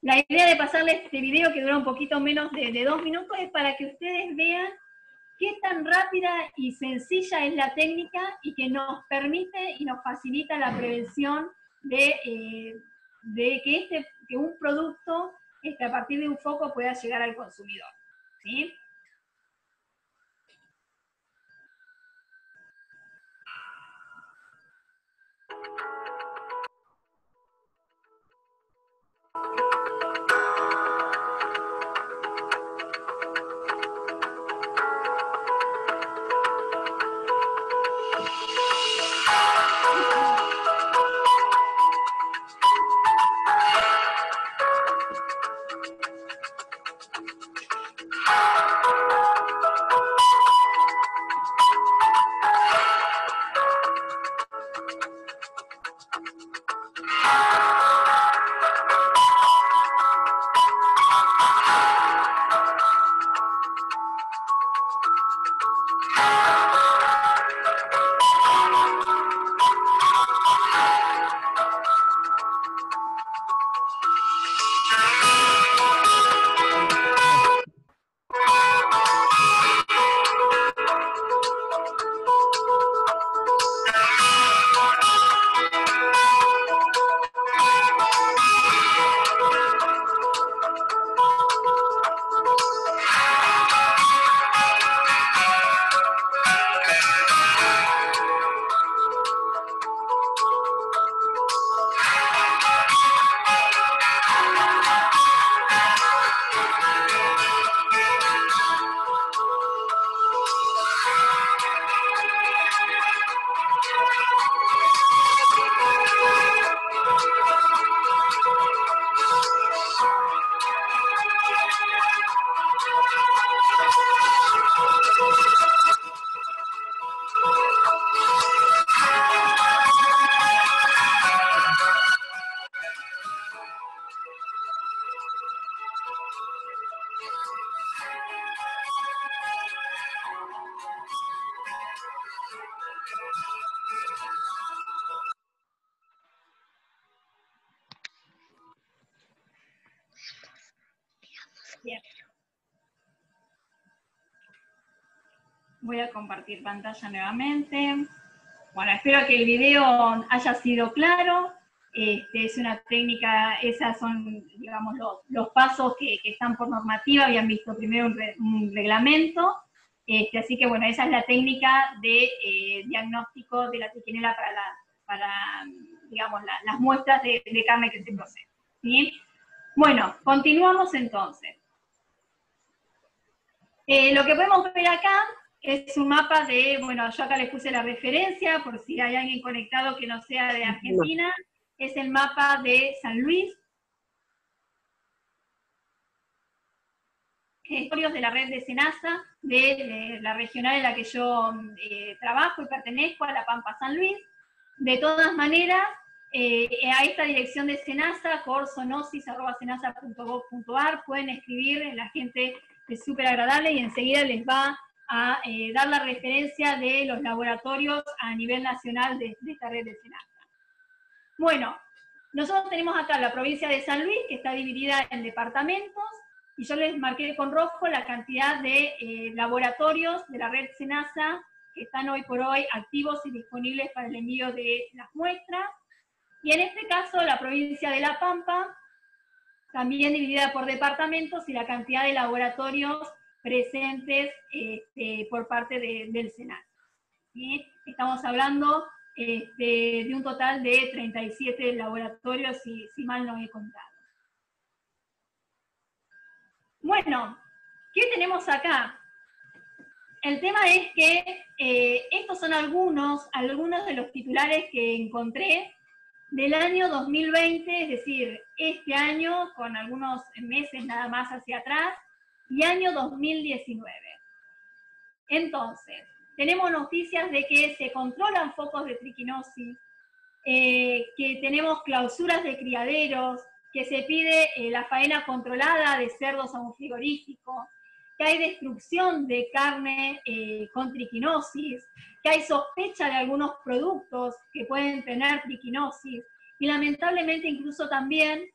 La idea de pasarles este video, que dura un poquito menos de 2 minutos, es para que ustedes vean qué tan rápida y sencilla es la técnica y que nos permite y nos facilita la prevención de que un producto a partir de un foco pueda llegar al consumidor. ¿Sí? Bien. Voy a compartir pantalla nuevamente. Bueno, espero que el video haya sido claro. Es una técnica, esas son, digamos, los pasos que están por normativa. Habían visto primero un reglamento. Así que, bueno, esa es la técnica de diagnóstico de la trichinela para digamos, las muestras de carne que se procesa. ¿Sí? Bueno, continuamos entonces. Lo que podemos ver acá es un mapa de, bueno, yo acá les puse la referencia, por si hay alguien conectado que no sea de Argentina, es el mapa de San Luis. Historias de la red de SENASA, de la regional en la que yo trabajo y pertenezco, a la Pampa San Luis. De todas maneras, a esta dirección de SENASA, corsonosis@senasa.gov.ar, pueden escribir, la gente es súper agradable y enseguida les va a dar la referencia de los laboratorios a nivel nacional de esta red de SENASA. Bueno, Nosotros tenemos acá la provincia de San Luis, que está dividida en departamentos, y yo les marqué con rojo la cantidad de laboratorios de la red SENASA que están hoy por hoy activos y disponibles para el envío de las muestras. Y en este caso, la provincia de La Pampa, también dividida por departamentos, y la cantidad de laboratorios presentes por parte del SENASA. ¿Sí? Estamos hablando de un total de 37 laboratorios, si mal no he contado. Bueno, ¿qué tenemos acá? El tema es que estos son algunos de los titulares que encontré del año 2020, es decir, este año, con algunos meses nada más hacia atrás, y año 2019. Entonces, tenemos noticias de que se controlan focos de triquinosis, que tenemos clausuras de criaderos, que se pide la faena controlada de cerdos a un frigorífico, que hay destrucción de carne con triquinosis, que hay sospecha de algunos productos que pueden tener triquinosis, y lamentablemente incluso también,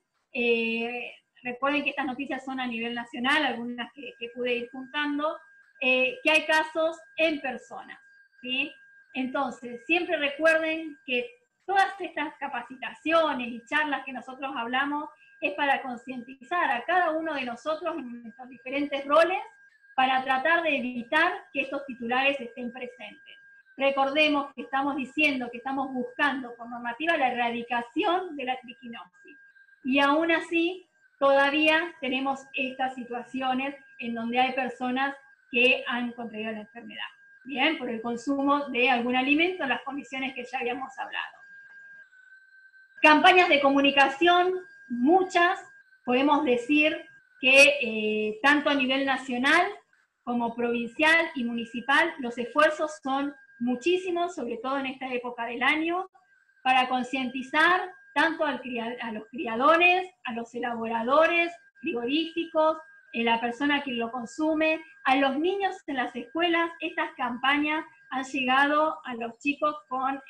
recuerden que estas noticias son a nivel nacional, algunas que pude ir juntando, que hay casos en personas, ¿sí? Entonces, siempre recuerden que todas estas capacitaciones y charlas que nosotros hablamos es para concientizar a cada uno de nosotros en nuestros diferentes roles para tratar de evitar que estos titulares estén presentes. Recordemos que estamos diciendo que estamos buscando por normativa la erradicación de la triquinosis. Y aún así, todavía tenemos estas situaciones en donde hay personas que han contraído la enfermedad. Bien, por el consumo de algún alimento en las condiciones que ya habíamos hablado. Campañas de comunicación, muchas, podemos decir que tanto a nivel nacional como provincial y municipal, los esfuerzos son muchísimos, sobre todo en esta época del año, para concientizar tanto a los criadores, a los elaboradores frigoríficos, a la persona que lo consume, a los niños en las escuelas. Estas campañas han llegado a los chicos con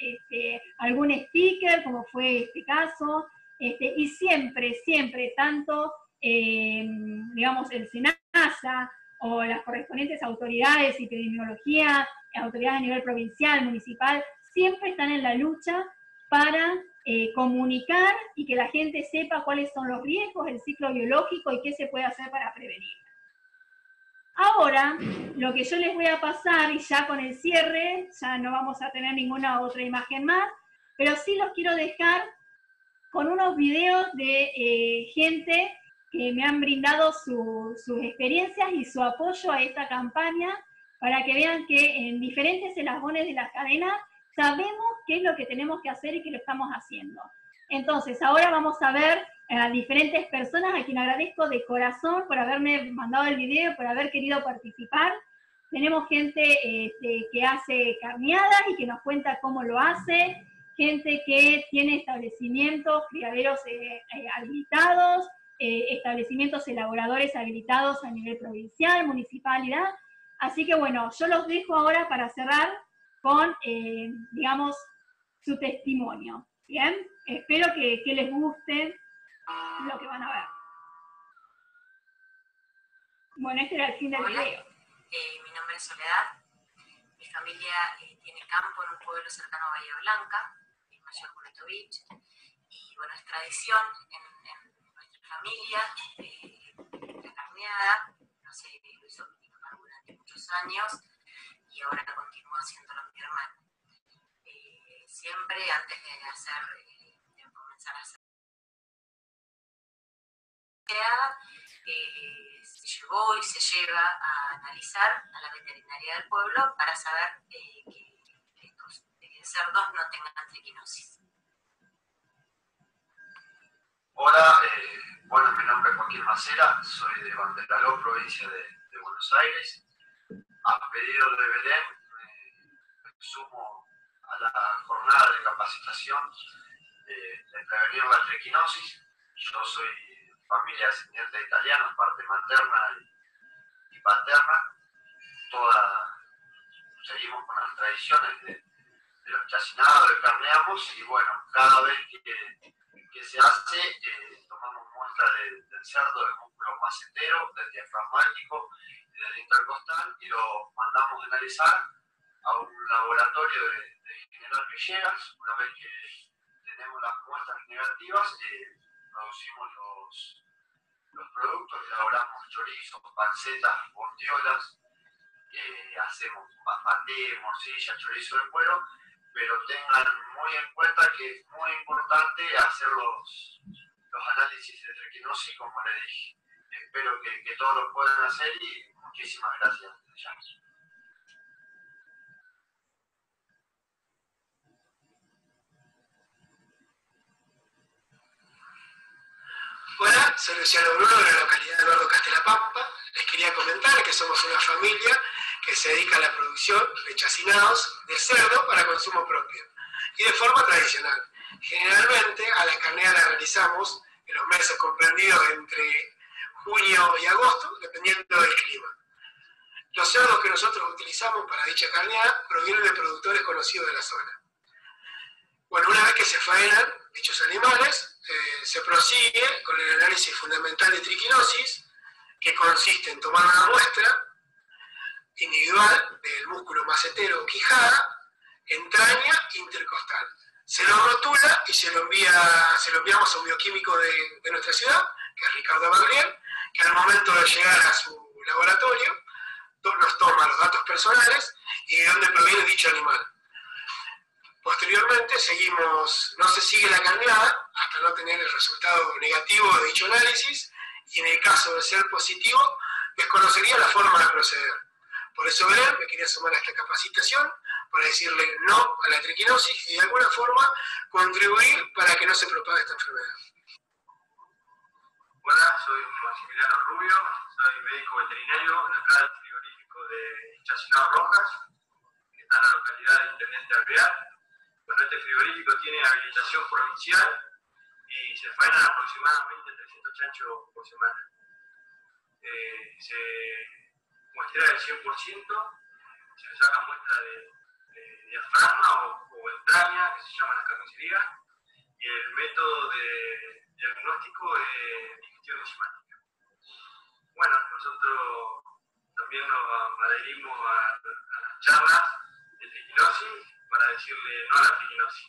algún sticker, como fue este caso, y siempre, tanto, digamos, el SENASA o las correspondientes autoridades, epidemiología, autoridades a nivel provincial, municipal, siempre están en la lucha para comunicar y que la gente sepa cuáles son los riesgos del ciclo biológico y qué se puede hacer para prevenir. Ahora, lo que yo les voy a pasar, y ya con el cierre, ya no vamos a tener ninguna otra imagen más, pero sí los quiero dejar con unos videos de gente que me han brindado sus experiencias y su apoyo a esta campaña, para que vean que en diferentes eslabones de la cadena sabemos qué es lo que tenemos que hacer y que lo estamos haciendo. Entonces, ahora vamos a ver a diferentes personas a quien agradezco de corazón por haberme mandado el video, por haber querido participar. Tenemos gente que hace carneadas y que nos cuenta cómo lo hace, gente que tiene establecimientos, criaderos habilitados, establecimientos elaboradores habilitados a nivel provincial, municipalidad. Así que bueno, yo los dejo ahora para cerrar con, digamos, su testimonio. ¿Bien? Espero que les guste lo que van a ver. Bueno, este era el fin del video. Mi nombre es Soledad. Mi familia tiene campo en un pueblo cercano a Bahía Blanca, en Mayor Culeto Beach. Y bueno, es tradición en nuestra familia la carneada. No sé, lo hizo mi mamá durante muchos años y ahora continúa haciéndolo mi hermano. Siempre antes de comenzar a hacer se llevó y se lleva a analizar a la veterinaria del pueblo para saber que estos cerdos no tengan triquinosis. Hola, bueno, mi nombre es Joaquín Macera, soy de Banderaló, provincia de Buenos Aires. A pedido de Belén, me sumo a la jornada de capacitación de prevenir la triquinosis. Yo soy familia descendiente de italianos, parte materna y paterna. Seguimos con las tradiciones de los chacinados, de carneamos, y bueno, cada vez que se hace, tomamos muestra del cerdo, del músculo macetero, del diafragmático y del intercostal, y lo mandamos a analizar a un laboratorio de General Villegas. Una vez que tenemos las muestras negativas, producimos los productos, elaboramos chorizos, pancetas, bondiolas, hacemos paté, morcilla, chorizo de cuero, pero tengan muy en cuenta que es muy importante hacer los análisis de triquinosis, como le dije. Espero que todos lo puedan hacer y muchísimas gracias. Hola, soy Luciano Bruno de la localidad de Eduardo Castelapampa. Les quería comentar que somos una familia que se dedica a la producción de chacinados de cerdo para consumo propio y de forma tradicional. Generalmente a la carnea la realizamos en los meses comprendidos entre junio y agosto, dependiendo del clima. Los cerdos que nosotros utilizamos para dicha carneada provienen de productores conocidos de la zona. Bueno, una vez que se faenan dichos animales, se prosigue con el análisis fundamental de triquinosis, que consiste en tomar una muestra individual del músculo macetero o quijada, entraña, intercostal. Se lo rotula y se lo enviamos a un bioquímico de nuestra ciudad, que es Ricardo Gabriel, que al momento de llegar a su laboratorio nos toma los datos personales y de dónde proviene dicho animal. Posteriormente no se sigue la carneada hasta no tener el resultado negativo de dicho análisis, y en el caso de ser positivo, desconocería la forma de proceder. Por eso, Belén, me quería sumar a esta capacitación para decirle no a la triquinosis y de alguna forma contribuir para que no se propague esta enfermedad. Hola, soy Maximiliano Rubio, soy médico veterinario en el canal frigorífico de Chacinados Rojas, que está en la localidad de Intendente Alvear. Bueno, este frigorífico tiene habilitación provincial y se faenan aproximadamente 300 chanchos por semana. Se muestrea del 100%, se le saca muestra de diafragma o entraña, que se llama la carnicería, y el método de diagnóstico es digestión enzimática. Bueno, nosotros también nos adherimos a las charlas de triquinosis para decirle no a la triquinosis.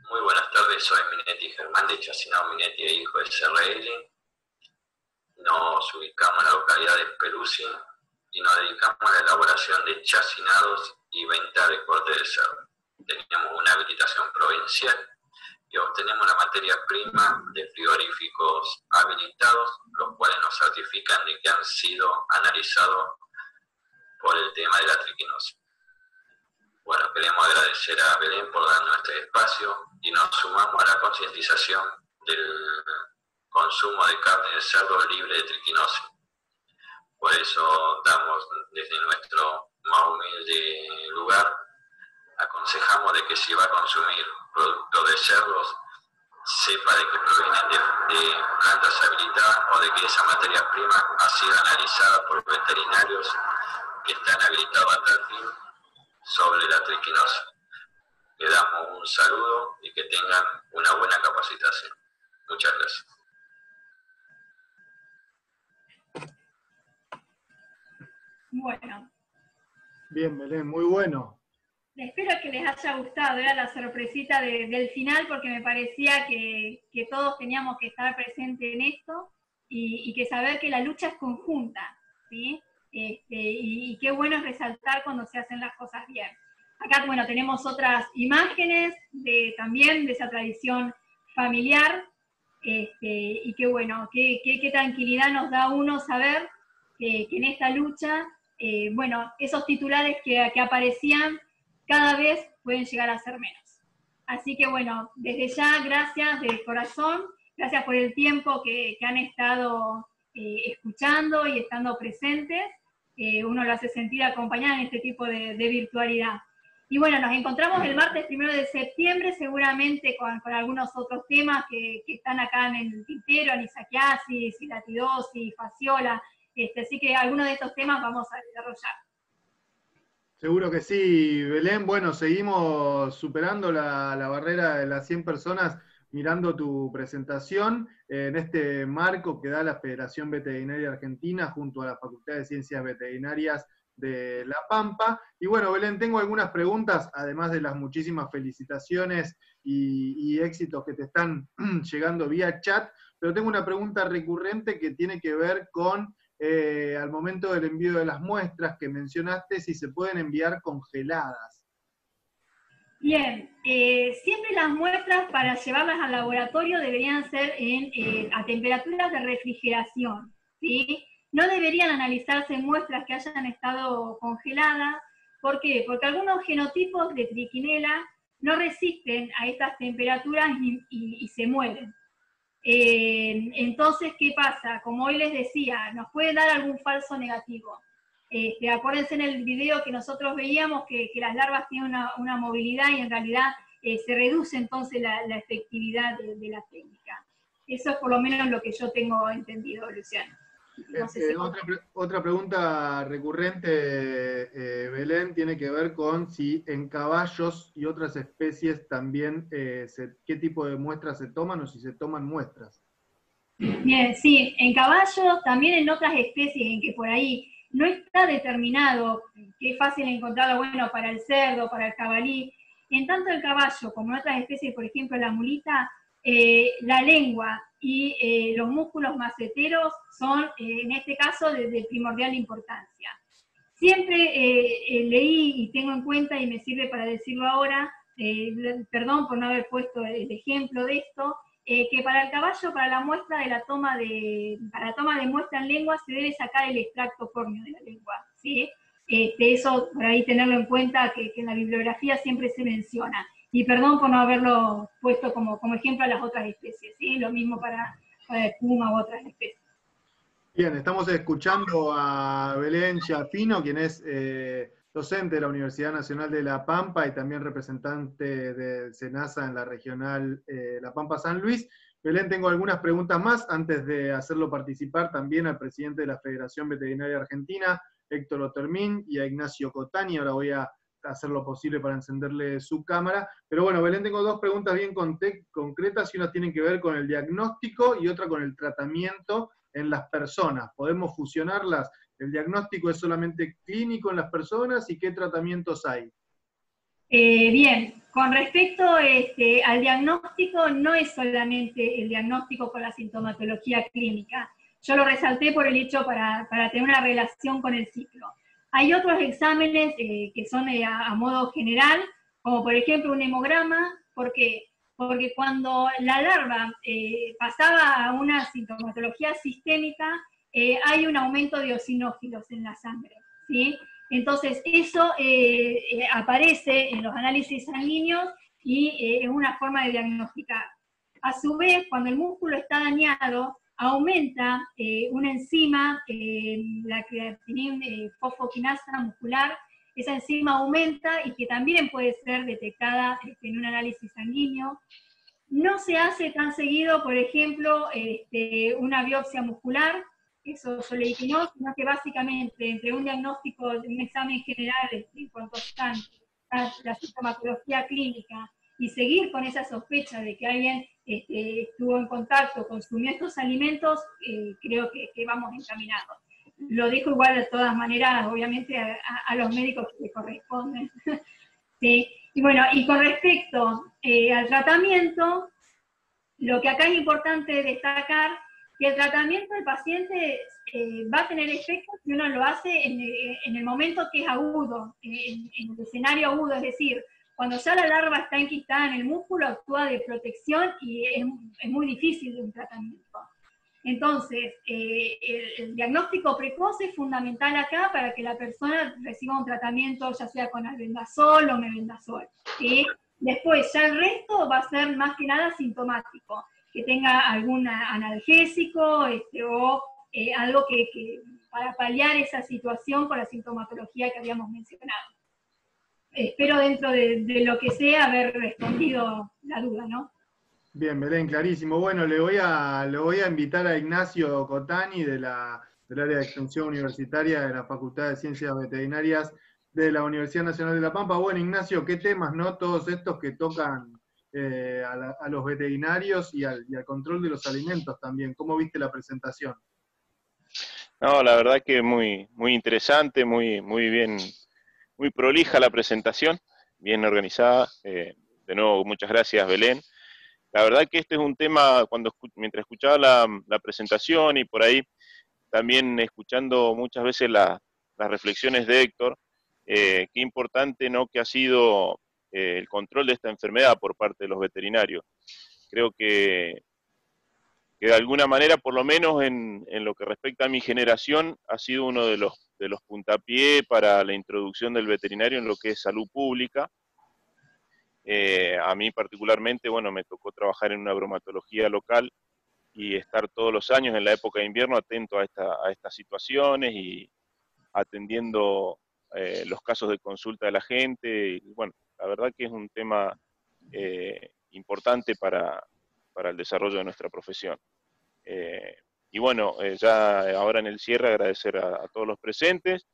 Muy buenas tardes, soy Minetti Germán de Chacinado Minetti e Hijo de SRL. Nos ubicamos en la localidad de Peruzzi y nos dedicamos a la elaboración de chacinados y venta de corte de cerdo. Teníamos una habilitación provincial y obtenemos la materia prima de frigoríficos habilitados, los cuales nos certifican de que han sido analizados por el tema de la triquinosis. Bueno, queremos agradecer a Belén por darnos este espacio y nos sumamos a la concientización del consumo de carne de cerdo libre de triquinosis. Por eso damos desde nuestro más humilde lugar, aconsejamos de que si va a consumir productos de cerdos, sepa de que provienen de plantas habilitadas o de que esa materia prima ha sido analizada por veterinarios que están habilitados a tal fin sobre la triquinosis. Le damos un saludo y que tengan una buena capacitación. Muchas gracias. Bueno. Bien, Belén, muy bueno. Espero que les haya gustado, era la sorpresita del final, porque me parecía que todos teníamos que estar presentes en esto y que saber que la lucha es conjunta, ¿sí? Y qué bueno es resaltar cuando se hacen las cosas bien. Acá, bueno, tenemos otras imágenes también de esa tradición familiar, y qué bueno, qué tranquilidad nos da uno saber que en esta lucha, bueno, esos titulares que aparecían cada vez pueden llegar a ser menos. Así que bueno, desde ya, gracias de corazón, gracias por el tiempo que han estado escuchando y estando presentes. Uno lo hace sentir acompañado en este tipo de virtualidad. Y bueno, nos encontramos el martes 1 de septiembre, seguramente con algunos otros temas que están acá en el tintero, anisaquiasis, latidosis, fasciola, así que algunos de estos temas vamos a desarrollar. Seguro que sí, Belén. Bueno, seguimos superando la barrera de las 100 personas mirando tu presentación en este marco que da la Federación Veterinaria Argentina junto a la Facultad de Ciencias Veterinarias de La Pampa. Y bueno, Belén, tengo algunas preguntas, además de las muchísimas felicitaciones y éxitos que te están llegando vía chat, pero tengo una pregunta recurrente que tiene que ver con al momento del envío de las muestras que mencionaste, si se pueden enviar congeladas. Bien, siempre las muestras para llevarlas al laboratorio deberían ser a temperaturas de refrigeración, ¿sí? No deberían analizarse muestras que hayan estado congeladas. ¿Por qué? Porque algunos genotipos de trichinela no resisten a estas temperaturas y se mueren. Entonces, ¿qué pasa? Como hoy les decía, nos puede dar algún falso negativo. Acuérdense en el video que nosotros veíamos que las larvas tienen una movilidad y en realidad se reduce entonces la efectividad de la técnica. Eso es por lo menos lo que yo tengo entendido, Luciano. No sé si otra pregunta recurrente, Belén, tiene que ver con si en caballos y otras especies también, qué tipo de muestras se toman o si se toman muestras. Bien, sí, en caballos, también en otras especies en que por ahí no está determinado, que es fácil encontrarlo, bueno, para el cerdo, para el jabalí. En tanto el caballo como en otras especies, por ejemplo la mulita, la lengua y los músculos maceteros son, en este caso, de primordial importancia. Siempre leí y tengo en cuenta, y me sirve para decirlo ahora, perdón por no haber puesto el ejemplo de esto, que para el caballo, para la muestra de para la toma de muestra en lengua, se debe sacar el extracto córneo de la lengua, ¿sí? Eso, por ahí tenerlo en cuenta, que en la bibliografía siempre se menciona. Y perdón por no haberlo puesto como ejemplo a las otras especies, ¿sí? Lo mismo para el puma u otras especies. Bien, estamos escuchando a Belén Chiaffino, quien es docente de la Universidad Nacional de La Pampa y también representante de SENASA en la regional La Pampa-San Luis. Belén, tengo algunas preguntas más antes de hacerlo participar también al presidente de la Federación Veterinaria Argentina, Héctor Otermin, y a Ignacio Cotani. Ahora voy a hacer lo posible para encenderle su cámara. Pero bueno, Belén, tengo dos preguntas bien concretas, y una tiene que ver con el diagnóstico y otra con el tratamiento en las personas. ¿Podemos fusionarlas? ¿El diagnóstico es solamente clínico en las personas y qué tratamientos hay? Bien, con respecto al diagnóstico, no es solamente el diagnóstico con la sintomatología clínica. Yo lo resalté por el hecho para tener una relación con el ciclo. Hay otros exámenes que son a modo general, como por ejemplo un hemograma. ¿Por qué? Porque cuando la larva pasaba a una sintomatología sistémica, hay un aumento de eosinófilos en la sangre, ¿sí? Entonces eso aparece en los análisis sanguíneos y es una forma de diagnosticar. A su vez, cuando el músculo está dañado, aumenta una enzima, la creatinina fosfoquinasa muscular. Esa enzima aumenta y que también puede ser detectada en un análisis sanguíneo. No se hace tan seguido, por ejemplo, una biopsia muscular, eso yo le dije no, sino que básicamente entre un diagnóstico, un examen general en cuanto a la sintomatología clínica y seguir con esa sospecha de que alguien estuvo en contacto, consumió estos alimentos, creo que vamos encaminados. Lo dejo igual de todas maneras, obviamente, a los médicos que le corresponden. ¿Sí? Y bueno, y con respecto al tratamiento, lo que acá es importante destacar, que el tratamiento del paciente va a tener efecto si uno lo hace en el momento que es agudo, en el escenario agudo, es decir, cuando ya la larva está enquistada en el músculo, actúa de protección y es muy difícil de un tratamiento. Entonces, el diagnóstico precoz es fundamental acá para que la persona reciba un tratamiento ya sea con albendazol o mebendazol, ¿sí? Después, ya el resto va a ser más que nada sintomático, que tenga algún analgésico o algo que para paliar esa situación con la sintomatología que habíamos mencionado. Espero dentro de lo que sea haber respondido la duda, ¿no? Bien, Belén, clarísimo. Bueno, le voy a invitar a Ignacio Cotani del área de extensión universitaria de la Facultad de Ciencias Veterinarias de la Universidad Nacional de La Pampa. Bueno, Ignacio, ¿qué temas, no? Todos estos que tocan a los veterinarios y al control de los alimentos también. ¿Cómo viste la presentación? No, la verdad que muy interesante, muy bien, muy prolija la presentación, bien organizada. De nuevo, muchas gracias, Belén. La verdad que este es un tema, mientras escuchaba la presentación y por ahí también escuchando muchas veces las reflexiones de Héctor, qué importante, ¿no?, que ha sido el control de esta enfermedad por parte de los veterinarios. Creo que de alguna manera, por lo menos en lo que respecta a mi generación, ha sido uno de los puntapiés para la introducción del veterinario en lo que es salud pública. A mí particularmente, bueno, me tocó trabajar en una bromatología local y estar todos los años en la época de invierno atento a estas situaciones y atendiendo los casos de consulta de la gente. Y, bueno, la verdad que es un tema importante para el desarrollo de nuestra profesión. Y bueno, ya ahora en el cierre agradecer a todos los presentes,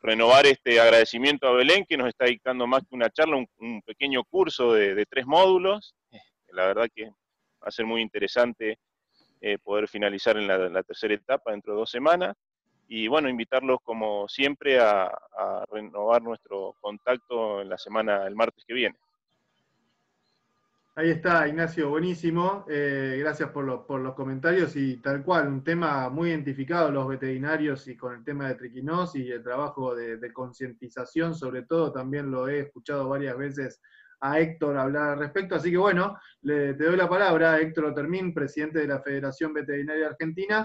renovar este agradecimiento a Belén, que nos está dictando más que una charla, un pequeño curso de 3 módulos. La verdad que va a ser muy interesante poder finalizar en la tercera etapa dentro de 2 semanas. Y bueno, invitarlos como siempre a renovar nuestro contacto en la semana, el martes que viene. Ahí está, Ignacio, buenísimo. Gracias por los comentarios y tal cual, un tema muy identificado los veterinarios y con el tema de triquinosis y el trabajo de concientización, sobre todo, también lo he escuchado varias veces a Héctor hablar al respecto. Así que bueno, te doy la palabra a Héctor Otermin, presidente de la Federación Veterinaria Argentina.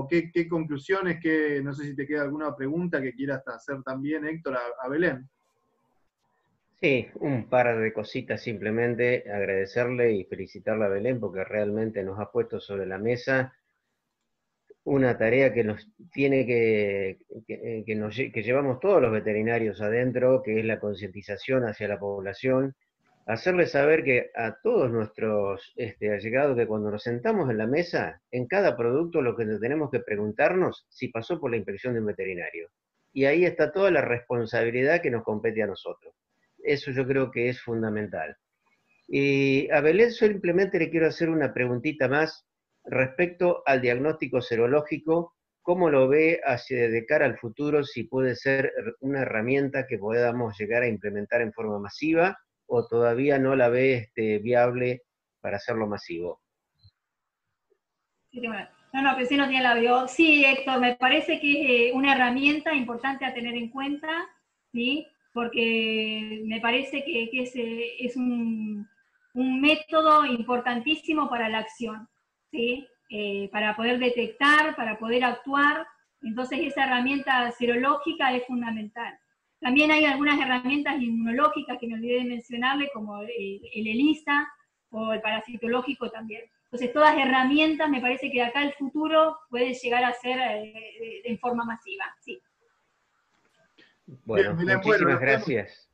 ¿Qué conclusiones, no sé si te queda alguna pregunta que quieras hacer también, Héctor, a Belén? Sí, un par de cositas simplemente, agradecerle y felicitarle a Belén porque realmente nos ha puesto sobre la mesa una tarea que nos tiene que llevamos todos los veterinarios adentro, que es la concientización hacia la población, hacerle saber que a todos nuestros allegados que cuando nos sentamos en la mesa, en cada producto lo que tenemos que preguntarnos si pasó por la inspección de un veterinario. Y ahí está toda la responsabilidad que nos compete a nosotros. Eso yo creo que es fundamental. Y a Belén simplemente le quiero hacer una preguntita más respecto al diagnóstico serológico. ¿Cómo lo ve de cara al futuro? Si puede ser una herramienta que podamos llegar a implementar en forma masiva o todavía no la ve viable para hacerlo masivo. No, que sí no tiene la veo. Sí, Héctor, me parece que es una herramienta importante a tener en cuenta, ¿sí? Porque me parece que es un método importantísimo para la acción, ¿sí? Para poder detectar, para poder actuar. Entonces esa herramienta serológica es fundamental. También hay algunas herramientas inmunológicas que me olvidé de mencionarle, como el ELISA o el parasitológico también. Entonces todas herramientas, me parece que de acá al futuro puede llegar a ser en forma masiva, sí. Bueno, bien, muchísimas gracias.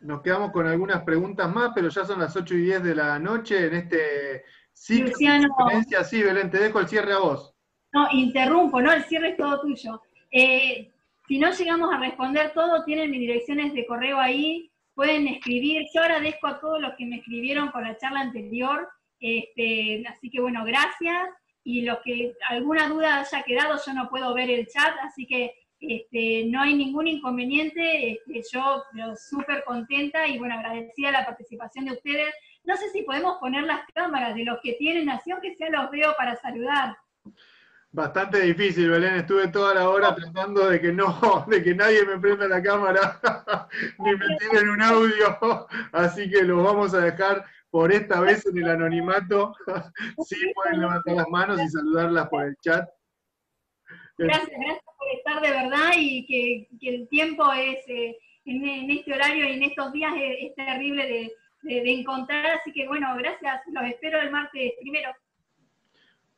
Nos quedamos con algunas preguntas más, pero ya son las 8:10 de la noche en este ciclo Luciano, de conferencias. Sí, Belén, te dejo el cierre a vos. No, interrumpo, ¿no? El cierre es todo tuyo. Si no llegamos a responder todo, tienen mis direcciones de correo ahí, pueden escribir. Yo agradezco a todos los que me escribieron con la charla anterior, así que bueno, gracias. Y los que alguna duda haya quedado, yo no puedo ver el chat, así que no hay ningún inconveniente. Yo súper contenta y bueno, agradecida la participación de ustedes. No sé si podemos poner las cámaras de los que tienen, así aunque sea los veo para saludar. Bastante difícil, Belén. Estuve toda la hora tratando de que nadie me prenda la cámara, ni me tiren un audio. Así que los vamos a dejar por esta vez en el anonimato. Sí pueden levantar las manos y saludarlas por el chat. Gracias por estar de verdad y que el tiempo es, en este horario y en estos días es terrible de encontrar. Así que bueno, gracias. Los espero el martes primero.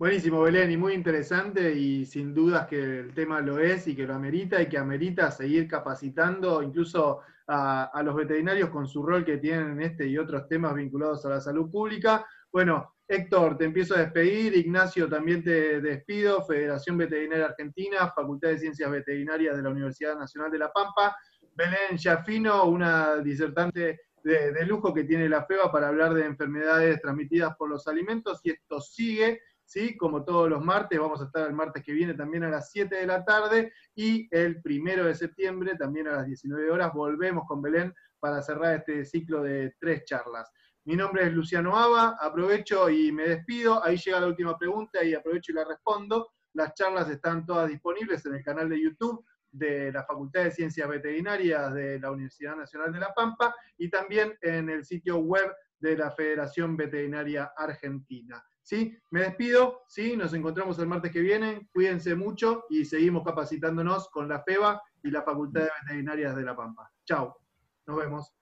Buenísimo, Belén, y muy interesante, y sin dudas que el tema lo es y que lo amerita, y que amerita seguir capacitando incluso a los veterinarios con su rol que tienen en este y otros temas vinculados a la salud pública. Bueno, Héctor, te empiezo a despedir. Ignacio, también te despido. Federación Veterinaria Argentina, Facultad de Ciencias Veterinarias de la Universidad Nacional de La Pampa. Belén Giafino, una disertante de lujo que tiene la FEBA para hablar de enfermedades transmitidas por los alimentos. Y esto sigue, ¿sí? Como todos los martes, vamos a estar el martes que viene también a las 7 de la tarde. Y el 1 de septiembre, también a las 19 horas, volvemos con Belén para cerrar este ciclo de 3 charlas. Mi nombre es Luciano Aba, aprovecho y me despido. Ahí llega la última pregunta y aprovecho y la respondo. Las charlas están todas disponibles en el canal de YouTube de la Facultad de Ciencias Veterinarias de la Universidad Nacional de La Pampa y también en el sitio web de la Federación Veterinaria Argentina. ¿Sí? Me despido, ¿sí? Nos encontramos el martes que viene. Cuídense mucho y seguimos capacitándonos con la FEBA y la Facultad de Veterinarias de La Pampa. Chau, nos vemos.